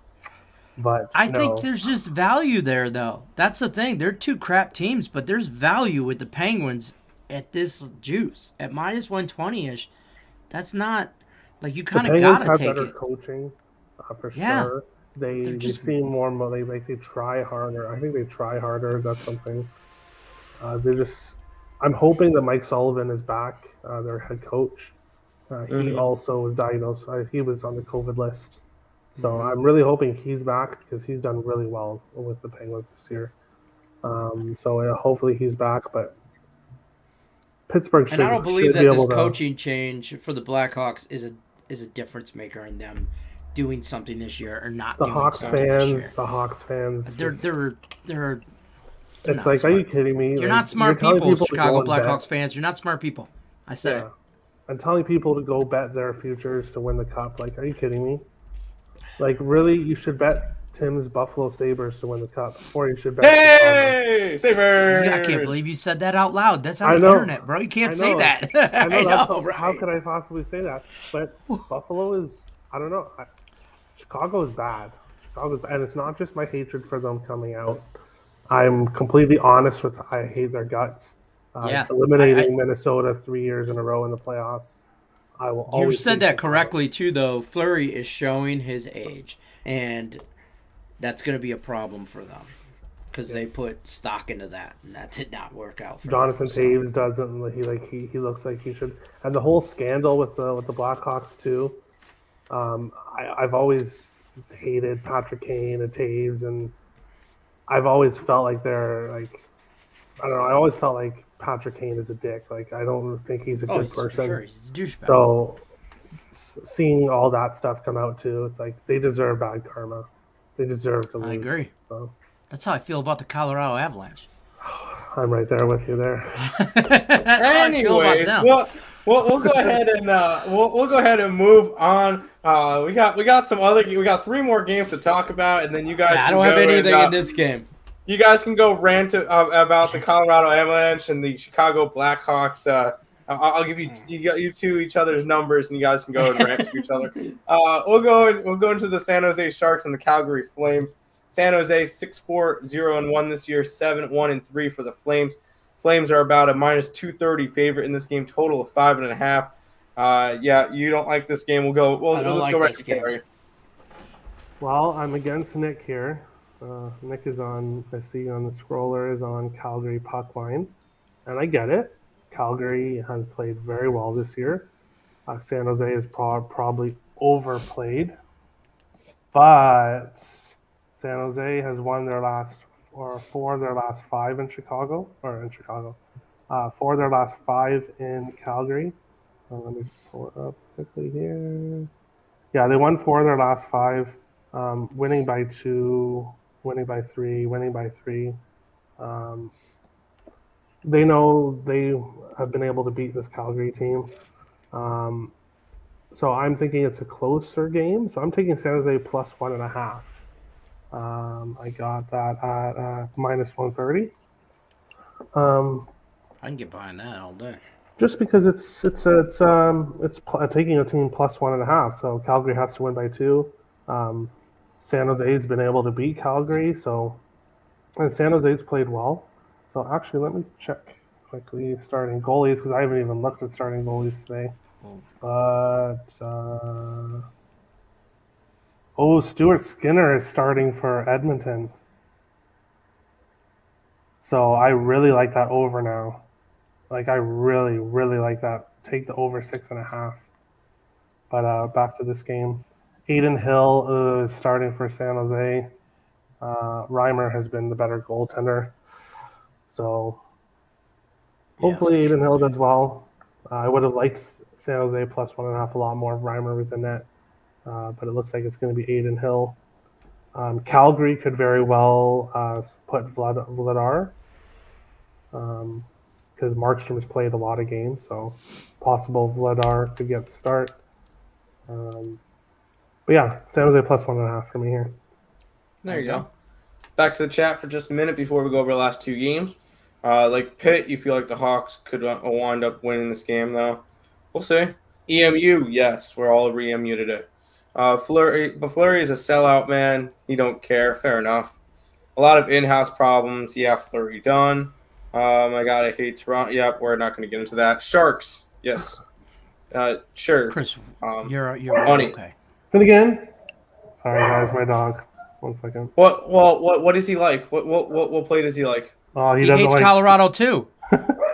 But I no, think there's just value there, though. That's the thing. They're two crap teams, but there's value with the Penguins at this juice at minus 120-ish. That's not like you the kind of Penguins gotta have take better it. coaching, for Yeah. sure. They just- seem more like they try harder. I think they try harder. That's something. They just. I'm hoping that Mike Sullivan is back, their head coach. He also was diagnosed. He was on the COVID list. So I'm really hoping he's back because he's done really well with the Penguins this year. So hopefully he's back, but Pittsburgh should, And I don't believe should that be this able to. coaching change for the Blackhawks is a difference maker in them doing something this year or not The doing Hawks something this year. fans. They're It's not like, smart. are you kidding me? You're Like, not smart telling people, to Chicago go and Blackhawks bet. fans. You're not smart people. I said it. And telling people to go bet their futures to win the cup. Like, are you kidding me? Like, really, you should bet Tim's Buffalo Sabres to win the cup, or you should bet. Hey, Sabres! I can't believe you said that out loud. That's on I the know. internet, bro. You can't say that. I know. That's right? How could I possibly say that? But Buffalo is. I don't know. Chicago is bad. And it's not just my hatred for them coming out. I'm completely honest with. I hate their guts. Yeah. Eliminating Minnesota 3 years in a row in the playoffs. I will You always. said that correctly too, though. Fleury is showing his age, and that's going to be a problem for them because they put stock into that, and that did not work out. For Jonathan them, so. Taves doesn't. He looks like he should. And the whole scandal with the Blackhawks too. I've always hated Patrick Kane and Taves, and I've always felt like they're like. I don't know. I always felt like Patrick Kane is a dick. Like, I don't think he's a good person. For sure. He's a douchebag. So seeing all that stuff come out too, it's like they deserve bad karma. They deserve to lose. I agree. So That's how I feel about the Colorado Avalanche. I'm right there with you there. Anyways, we'll go ahead and we'll go ahead and move on. We got three more games to talk about, and then you guys. I don't have anything in this game. You guys can go rant about the Colorado Avalanche and the Chicago Blackhawks. I'll give you two each other's numbers, and you guys can go and rant to each other. We'll go into the San Jose Sharks and the Calgary Flames. San Jose 6-4-0-1 this year, 7-1-3 for the Flames. Flames are about a minus 230 favorite in this game, total of 5.5. Yeah, you don't like this game. Let's go right to Carey. Well, I'm against Nick here. Nick is on. I see on the scroller is on Calgary puck line, and I get it. Calgary has played very well this year. San Jose is probably overplayed, but San Jose has won four of their last five in Chicago. 4 of their last 5 in Calgary. Let me just pull it up quickly here. Yeah, they won 4 of their last 5, winning by 2, winning by 3, winning by 3. They know they have been able to beat this Calgary team. So I'm thinking it's a closer game. So I'm taking San Jose plus 1.5. I got that at minus 130. I can get behind that all day. Just because it's taking a team plus 1.5. So Calgary has to win by 2. San Jose's been able to beat Calgary, and San Jose's played well. So actually, let me check quickly starting goalies because I haven't even looked at starting goalies today. But Stuart Skinner is starting for Edmonton. So I really like that over now. Like, I really, really like that. Take the over 6.5. But back to this game. Aiden Hill is starting for San Jose. Reimer has been the better goaltender. So hopefully Aiden Hill does well. I would have liked San Jose plus 1.5 a lot more if Reimer was in net. But it looks like it's going to be Aiden Hill. Calgary could very well put Vladar. Because Markstrom's played a lot of games, so possible Vladar could get the start. But yeah, San Jose plus 1.5 for me here. There you go. Back to the chat for just a minute before we go over the last two games. Like Pitt, you feel like the Hawks could wind up winning this game, though. We'll see. EMU, yes, we're all over EMU today. Fleury is a sellout, man. He don't care. Fair enough. A lot of in-house problems. Yeah, Fleury done. I gotta hate Toronto. Yep, we're not going to get into that. Sharks, yes. Sure. Chris, you're money. okay. And again, sorry guys, my dog. 1 second. What is he like? What play does he like? He hates Colorado too.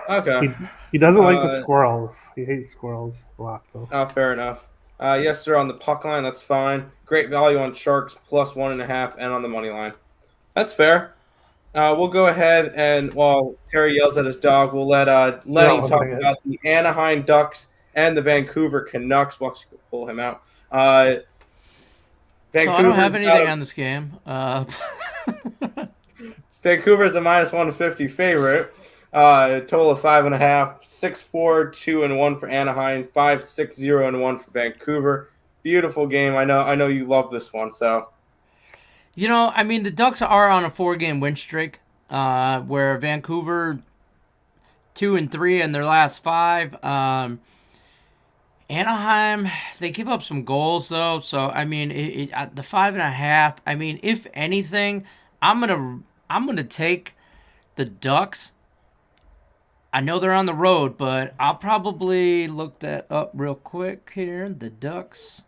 Okay. He doesn't like the squirrels. He hates squirrels a lot. So. Oh, fair enough. Yes, sir. On the puck line, that's fine. Great value on Sharks plus 1.5, and on the money line. That's fair. We'll go ahead and while Terry yells at his dog, we'll let Lenny talk about the Anaheim Ducks and the Vancouver Canucks. We'll actually pull him out. So I don't have anything on this game. Vancouver's a minus 150 favorite. Total of 5.5. 6-4, 2-1 for Anaheim. 5-6-0-1 for Vancouver. Beautiful game. I know you love this one. So, I mean, the Ducks are on a 4-game win streak. Where Vancouver 2-3 in their last 5. Anaheim, they give up some goals though, so I mean, the 5.5. I mean, if anything, I'm gonna take the Ducks. I know they're on the road, but I'll probably look that up real quick here. The Ducks,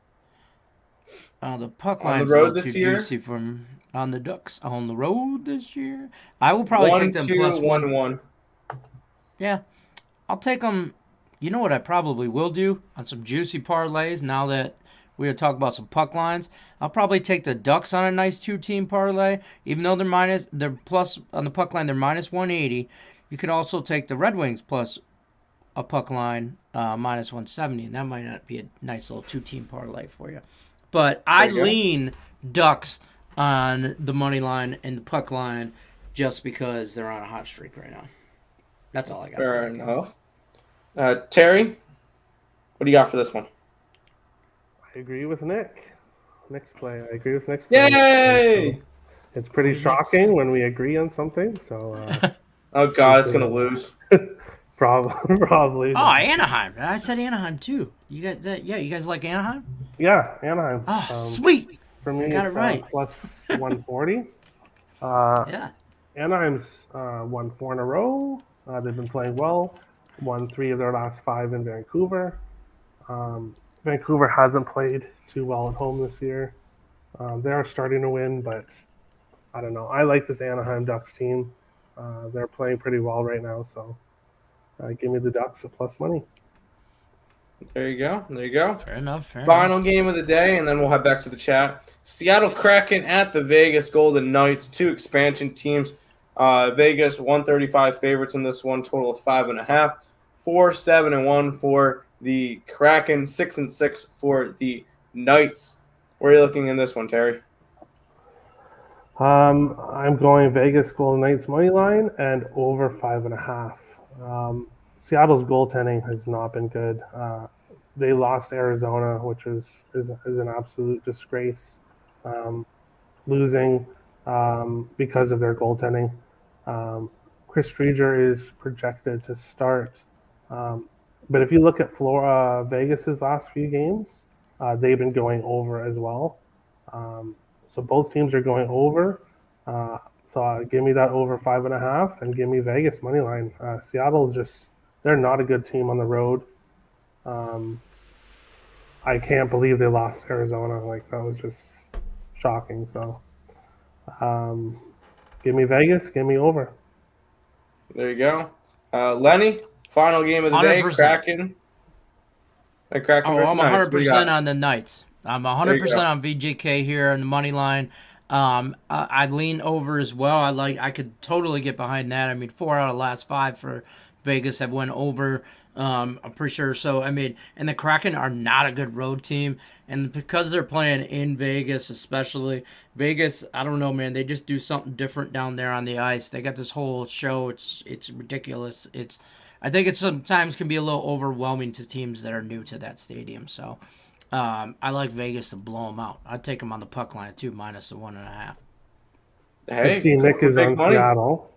the puck line's a little too juicy on the Ducks on the road this year. I will probably take them plus 1. Yeah, I'll take them. You know what I probably will do on some juicy parlays now that we're talking about some puck lines? I'll probably take the Ducks on a nice 2-team parlay. Even though they're plus on the puck line, they're minus 180. You could also take the Red Wings plus a puck line minus 170, and that might not be a nice little 2-team parlay for you. But I lean Ducks on the money line and the puck line just because they're on a hot streak right now. That's all I got. Fair enough. Terry, what do you got for this one? I agree with Nick. Nick's play. I agree with Nick's play. Yay! It's pretty shocking when we agree on something. So. Oh God, it's gonna lose. Probably. Oh, Anaheim! I said Anaheim too. You guys, you guys like Anaheim? Yeah, Anaheim. Oh, sweet! For me, I got it right. Plus 140. Yeah. Anaheim's won 4 in a row. They've been playing well. Won 3 of their last 5 in Vancouver. Vancouver hasn't played too well at home this year. They are starting to win, but I don't know. I like this Anaheim Ducks team. They're playing pretty well right now, so give me the Ducks at plus money. There you go. Fair enough. Final game of the day, and then we'll head back to the chat. Seattle Kraken at the Vegas Golden Knights, 2 expansion teams. Vegas 135 favorites in this one, total of 5.5. 4-7-1 for the Kraken, 6-6 for the Knights. Where are you looking in this one, Terry? I'm going Vegas Golden Knights money line and over 5.5. Seattle's goaltending has not been good. They lost Arizona, which is an absolute disgrace. Losing because of their goaltending. Chris Striedger is projected to start. But if you look at Vegas's last few games, they've been going over as well. So both teams are going over. So give me that over 5.5 and give me Vegas money line. Seattle they're not a good team on the road. I can't believe they lost Arizona. Like, that was just shocking. So give me Vegas, give me over. There you go. Lenny, final game of the 100%. Day, Kraken. I'm 100% on the Knights. I'm 100% on VGK here on the money line. I lean over as well. I could totally get behind that. I mean, 4 out of the last 5 for Vegas have went over. I'm pretty sure. So, I mean, and the Kraken are not a good road team. And because they're playing in Vegas, especially, Vegas, I don't know, man. They just do something different down there on the ice. They got this whole show. It's ridiculous. I think it sometimes can be a little overwhelming to teams that are new to that stadium. So, I like Vegas to blow them out. I'd take them on the puck line too, minus the 1.5. Hey, I see Nick is on Seattle.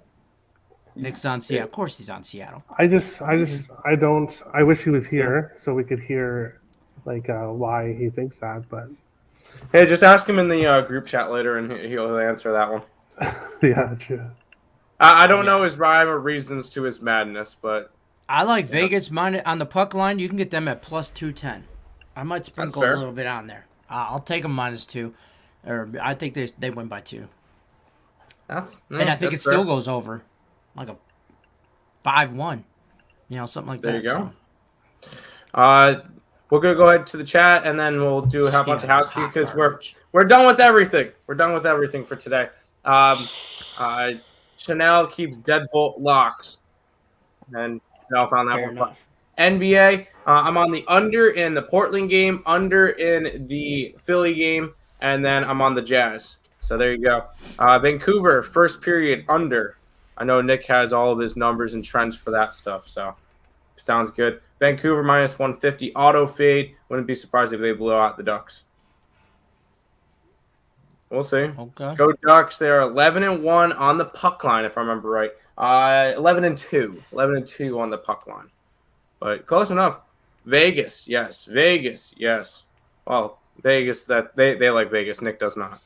Nick's on Seattle. Of course, he's on Seattle. I wish he was here so we could hear why he thinks that. But hey, just ask him in the group chat later, and he'll answer that one. Yeah, true. I don't know his rhyme or reasons to his madness, but I like Vegas minus on the puck line. You can get them at plus 210. I might sprinkle a little bit on there. I'll take them -2, or I think they win by 2. And I think it still goes over, like a 5-1, something like that. There you go. We're gonna go ahead to the chat, and then we'll do a bunch of housekeeping because we're done with everything. We're done with everything for today. Chanel keeps deadbolt locks, and Chanel found that one. NBA, I'm on the under in the Portland game, under in the Philly game, and then I'm on the Jazz. So there you go. Vancouver, first period, under. I know Nick has all of his numbers and trends for that stuff, so sounds good. Vancouver minus 150, auto fade. Wouldn't be surprised if they blow out the Ducks. We'll see. Okay. Go Ducks. They are 11-1 on the puck line, if I remember right. 11-2. 11-2 on the puck line. But close enough. Vegas, yes. Vegas, yes. Well, Vegas, they like Vegas. Nick does not.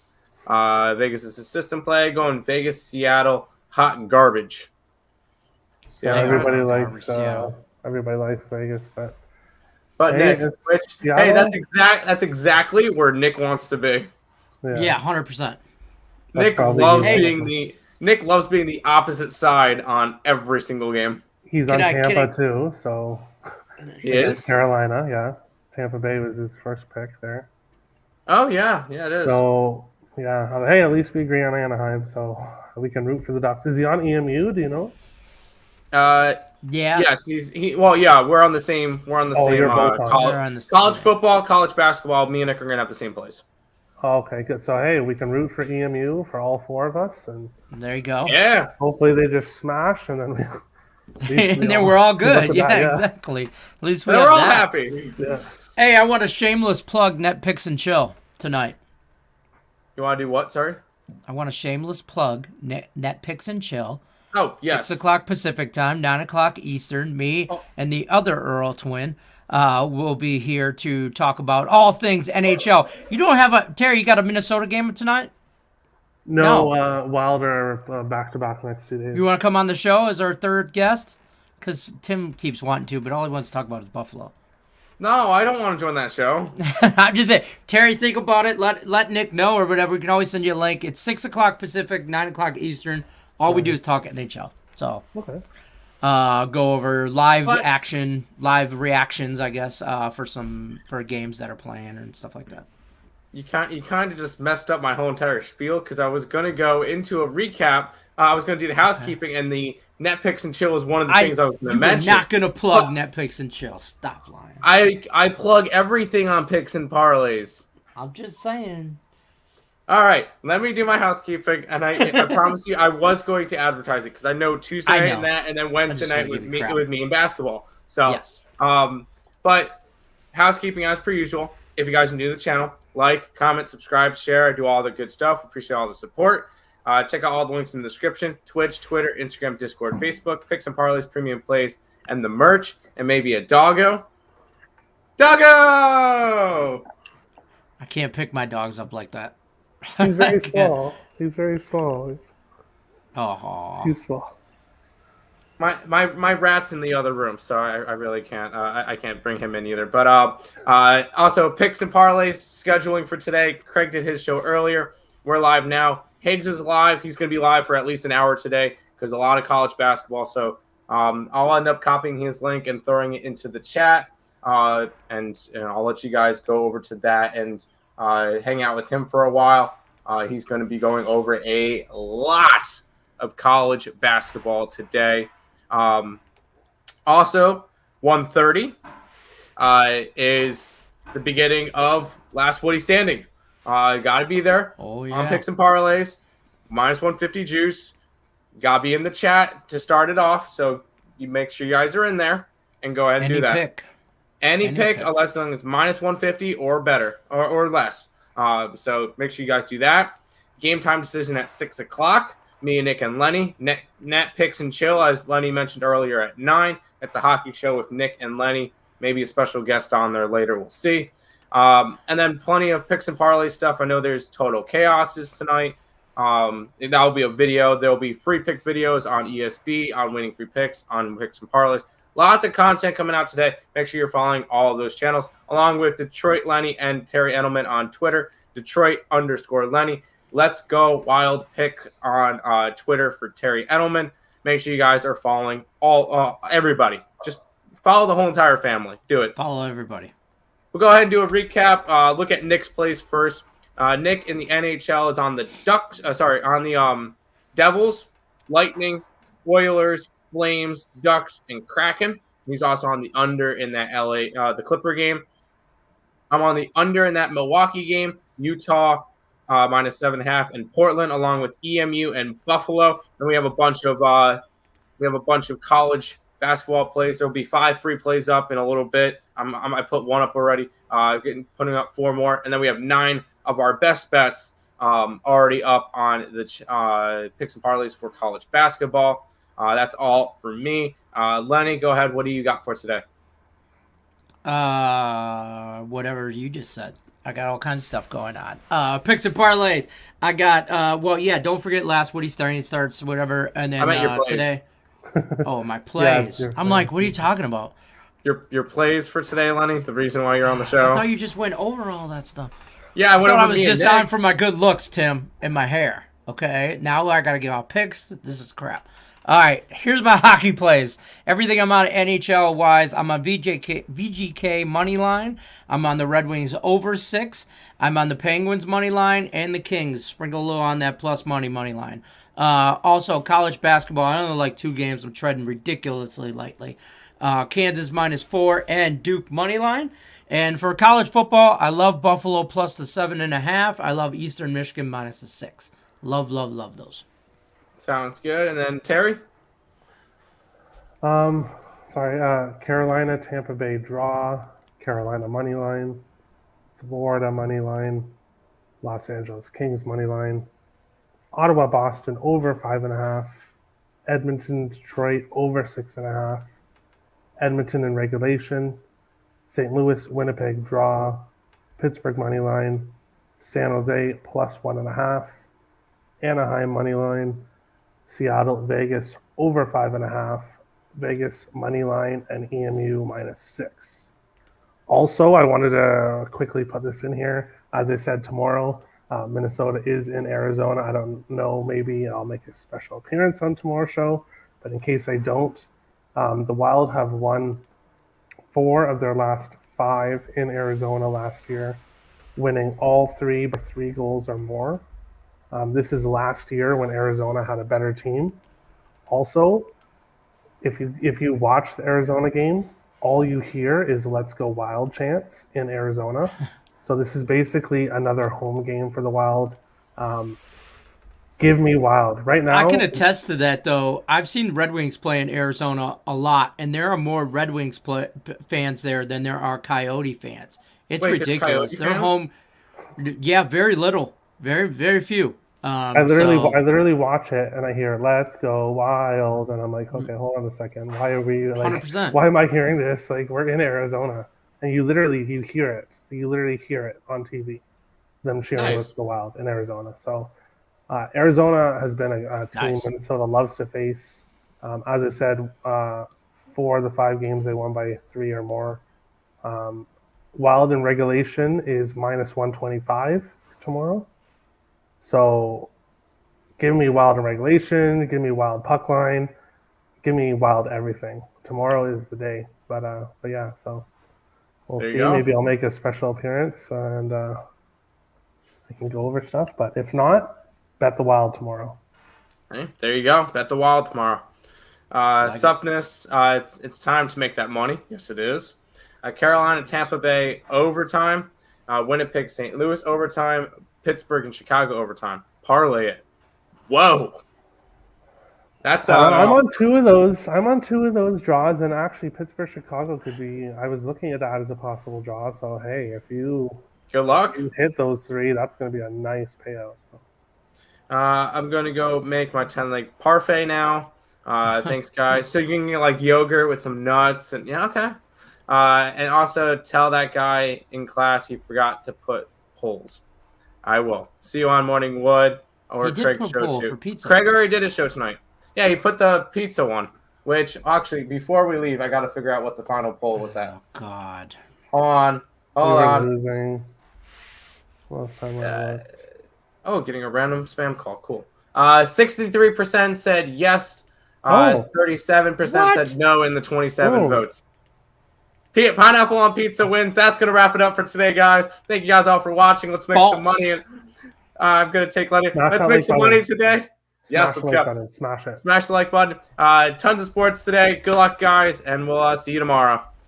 Vegas is a system play. Going Vegas, Seattle, hot and garbage. Yeah, everybody likes Vegas, but hey, Nick, that's exactly where Nick wants to be. Yeah, 100%. Nick loves being the opposite side on every single game. He's on Tampa too, so he is Carolina. Yeah, Tampa Bay was his first pick there. Oh yeah, it is. So yeah, hey, at least we agree on Anaheim, so we can root for the Ducks. Is he on EMU? Do you know? Yeah. Yes, we're on the same. We're on the same college football, college basketball. Me and Nick are gonna have the same place. Okay, good. So hey, we can root for EMU for all 4 of us, and there you go. Yeah. Hopefully they just smash, and then we're all good. Yeah, exactly. At least we're all happy. Yeah. Hey, I want a shameless plug. Net Picks and Chill tonight. You want to do what? Sorry. I want a shameless plug. Net Picks and Chill. Oh, yes. 6 o'clock Pacific time, 9 o'clock Eastern. Me and the other Earle twin will be here to talk about all things NHL. You don't have Terry, you got a Minnesota game tonight? No. Wilder back-to-back next 2 days. You want to come on the show as our third guest? Because Tim keeps wanting to, but all he wants to talk about is Buffalo. No, I don't want to join that show. I'm just saying, Terry, think about it. Let Nick know or whatever. We can always send you a link. It's 6 o'clock Pacific, 9 o'clock Eastern. All we do is talk NHL. So, go over live reactions, I guess, for games that are playing and stuff like that. You kind of just messed up my whole entire spiel because I was going to go into a recap. I was going to do the housekeeping, and the Net Picks and Chill was one of the things I was going to mention. You're not going to plug Net Picks and Chill. Stop lying. I plug everything on Picks and Parleys. I'm just saying. All right, let me do my housekeeping, and I promise you I was going to advertise it because I know Tuesday night and then Wednesday night with me in basketball. So, yes. But housekeeping as per usual. If you guys are new to the channel, like, comment, subscribe, share. I do all the good stuff. Appreciate all the support. Check out all the links in the description: Twitch, Twitter, Instagram, Discord, Facebook, Picks and Parleys, Premium Plays, and the merch, and maybe a doggo. Doggo! I can't pick my dogs up like that. He's very small. He's very small. Oh, he's small. My rat's in the other room, so I really can't. I can't bring him in either. But also Picks and Parleys scheduling for today. Craig did his show earlier. We're live now. Higgs is live. He's going to be live for at least an hour today because a lot of college basketball. So I'll end up copying his link and throwing it into the chat. And I'll let you guys go over to that and hang out with him for a while. He's going to be going over a lot of college basketball today. Also, 1:30 is the beginning of Last Woody Standing. Got to be there on Picks and Parleys. Minus 150 juice. Got to be in the chat to start it off. So you make sure you guys are in there and go ahead and do that. Any pick unless it's minus 150 or better or less. So make sure you guys do that. Game time decision at 6 o'clock. Me and Nick and Lenny. Nat Picks and Chill, as Lenny mentioned earlier, at 9. It's a hockey show with Nick and Lenny. Maybe a special guest on there later. We'll see. And then plenty of picks and parlay stuff. I know there's Total Chaoses tonight. That'll be a video. There'll be free pick videos on ESB, on winning free picks, on picks and parlays. Lots of content coming out today. Make sure you're following all of those channels, along with Detroit Lenny and Terry Edelman on Twitter, Detroit_Lenny. Let's Go Wild pick on Twitter for Terry Edelman. Make sure you guys are following everybody. Just follow the whole entire family. Do it. Follow everybody. We'll go ahead and do a recap. Look at Nick's plays first. Nick in the NHL is on the Devils, Lightning, Oilers, Flames, Ducks, and Kraken. He's also on the under in that the Clipper game. I'm on the under in that Milwaukee game, Utah minus 7.5, and Portland, along with EMU and Buffalo. And we have a bunch of college basketball plays. There'll be 5 free plays up in a little bit. I put 1 up already. Putting up 4 more, and then we have 9 of our best bets already up on the picks and parlays for college basketball. That's all for me. Lenny, go ahead. What do you got for today? Whatever you just said. I got all kinds of stuff going on. Picks and parlays. I got, don't forget last Woody starting. It starts whatever. And then today. Oh, my plays. Yeah, I'm like, what are you talking about? Your plays for today, Lenny? The reason why you're on the show? I thought you just went over all that stuff. Yeah, I was just on for my good looks, Tim, and my hair. Okay? Now I got to give out picks. This is crap. All right, here's my hockey plays. Everything I'm on NHL-wise, I'm on VGK money line. I'm on the Red Wings over 6. I'm on the Penguins money line and the Kings. Sprinkle a little on that plus money line. Also, college basketball, I only like 2 games. I'm treading ridiculously lightly. Kansas minus 4 and Duke money line. And for college football, I love Buffalo plus the 7.5. I love Eastern Michigan minus the 6. Love those. Sounds good. And then Terry? Carolina, Tampa Bay draw, Carolina money line, Florida money line, Los Angeles Kings money line, Ottawa, Boston over 5.5, Edmonton, Detroit over 6.5, Edmonton in regulation, St. Louis, Winnipeg draw, Pittsburgh money line, San Jose plus 1.5, Anaheim money line, Seattle, Vegas over 5.5, Vegas money line, and EMU minus 6. Also, I wanted to quickly put this in here. As I said, tomorrow, Minnesota is in Arizona. I don't know, maybe I'll make a special appearance on tomorrow's show, but in case I don't, the Wild have won 4 of their last 5 in Arizona last year, winning all 3 by 3 goals or more. This is last year when Arizona had a better team. Also, if you watch the Arizona game, all you hear is "Let's Go Wild" chants in Arizona. So this is basically another home game for the Wild. Give me Wild right now. I can attest to that, though. I've seen Red Wings play in Arizona a lot, and there are more Red Wings fans there than there are Coyote fans. It's ridiculous. They're home. Yeah, very little. Very, very few. I literally watch it and I hear "Let's Go Wild" and I'm like, okay, hold on a second. Why are we like? 100%. Why am I hearing this? Like, we're in Arizona, and you hear it. You literally hear it on TV. Them cheering "Let's Go Wild" in Arizona. So, Arizona has been a team Minnesota loves to face. As I said, 4 of the 5 games they won by 3 or more. Wild in regulation is minus 125 for tomorrow. So give me Wild in regulation, give me Wild puck line, give me Wild everything. Tomorrow is the day. But yeah, so we'll see. Maybe I'll make a special appearance and I can go over stuff. But if not, bet the Wild tomorrow. Hey, there you go. Bet the Wild tomorrow. Supness, it's time to make that money. Yes, it is. Carolina, Tampa Bay overtime. Winnipeg, St. Louis overtime. Pittsburgh and Chicago overtime. Parlay it. Whoa. That's I'm on 2 of those. I'm on 2 of those draws, and actually, Pittsburgh, Chicago could be. I was looking at that as a possible draw. So hey, if you good luck. hit those 3, that's going to be a nice payout. So. I'm going to go make my 10-leg parfait now. Thanks, guys. So you can get like yogurt with some nuts and okay. And also tell that guy in class he forgot to put polls. I will. See you on Morning Wood or Craig's show too. For pizza. Craig already did his show tonight. Yeah, he put the pizza one. Which actually, before we leave, I got to figure out what the final poll was at. Oh God. Hold on. Losing. Last time I looked. Getting a random spam call. Cool. 63% said yes. 37% said no in the 27 votes. Pineapple on pizza wins. That's going to wrap it up for today, guys. Thank you guys all for watching. Let's make some money. I'm going to take money. Let's make some money today. Yes, let's go. Smash it. Smash the like button. Tons of sports today. Good luck, guys, and we'll see you tomorrow.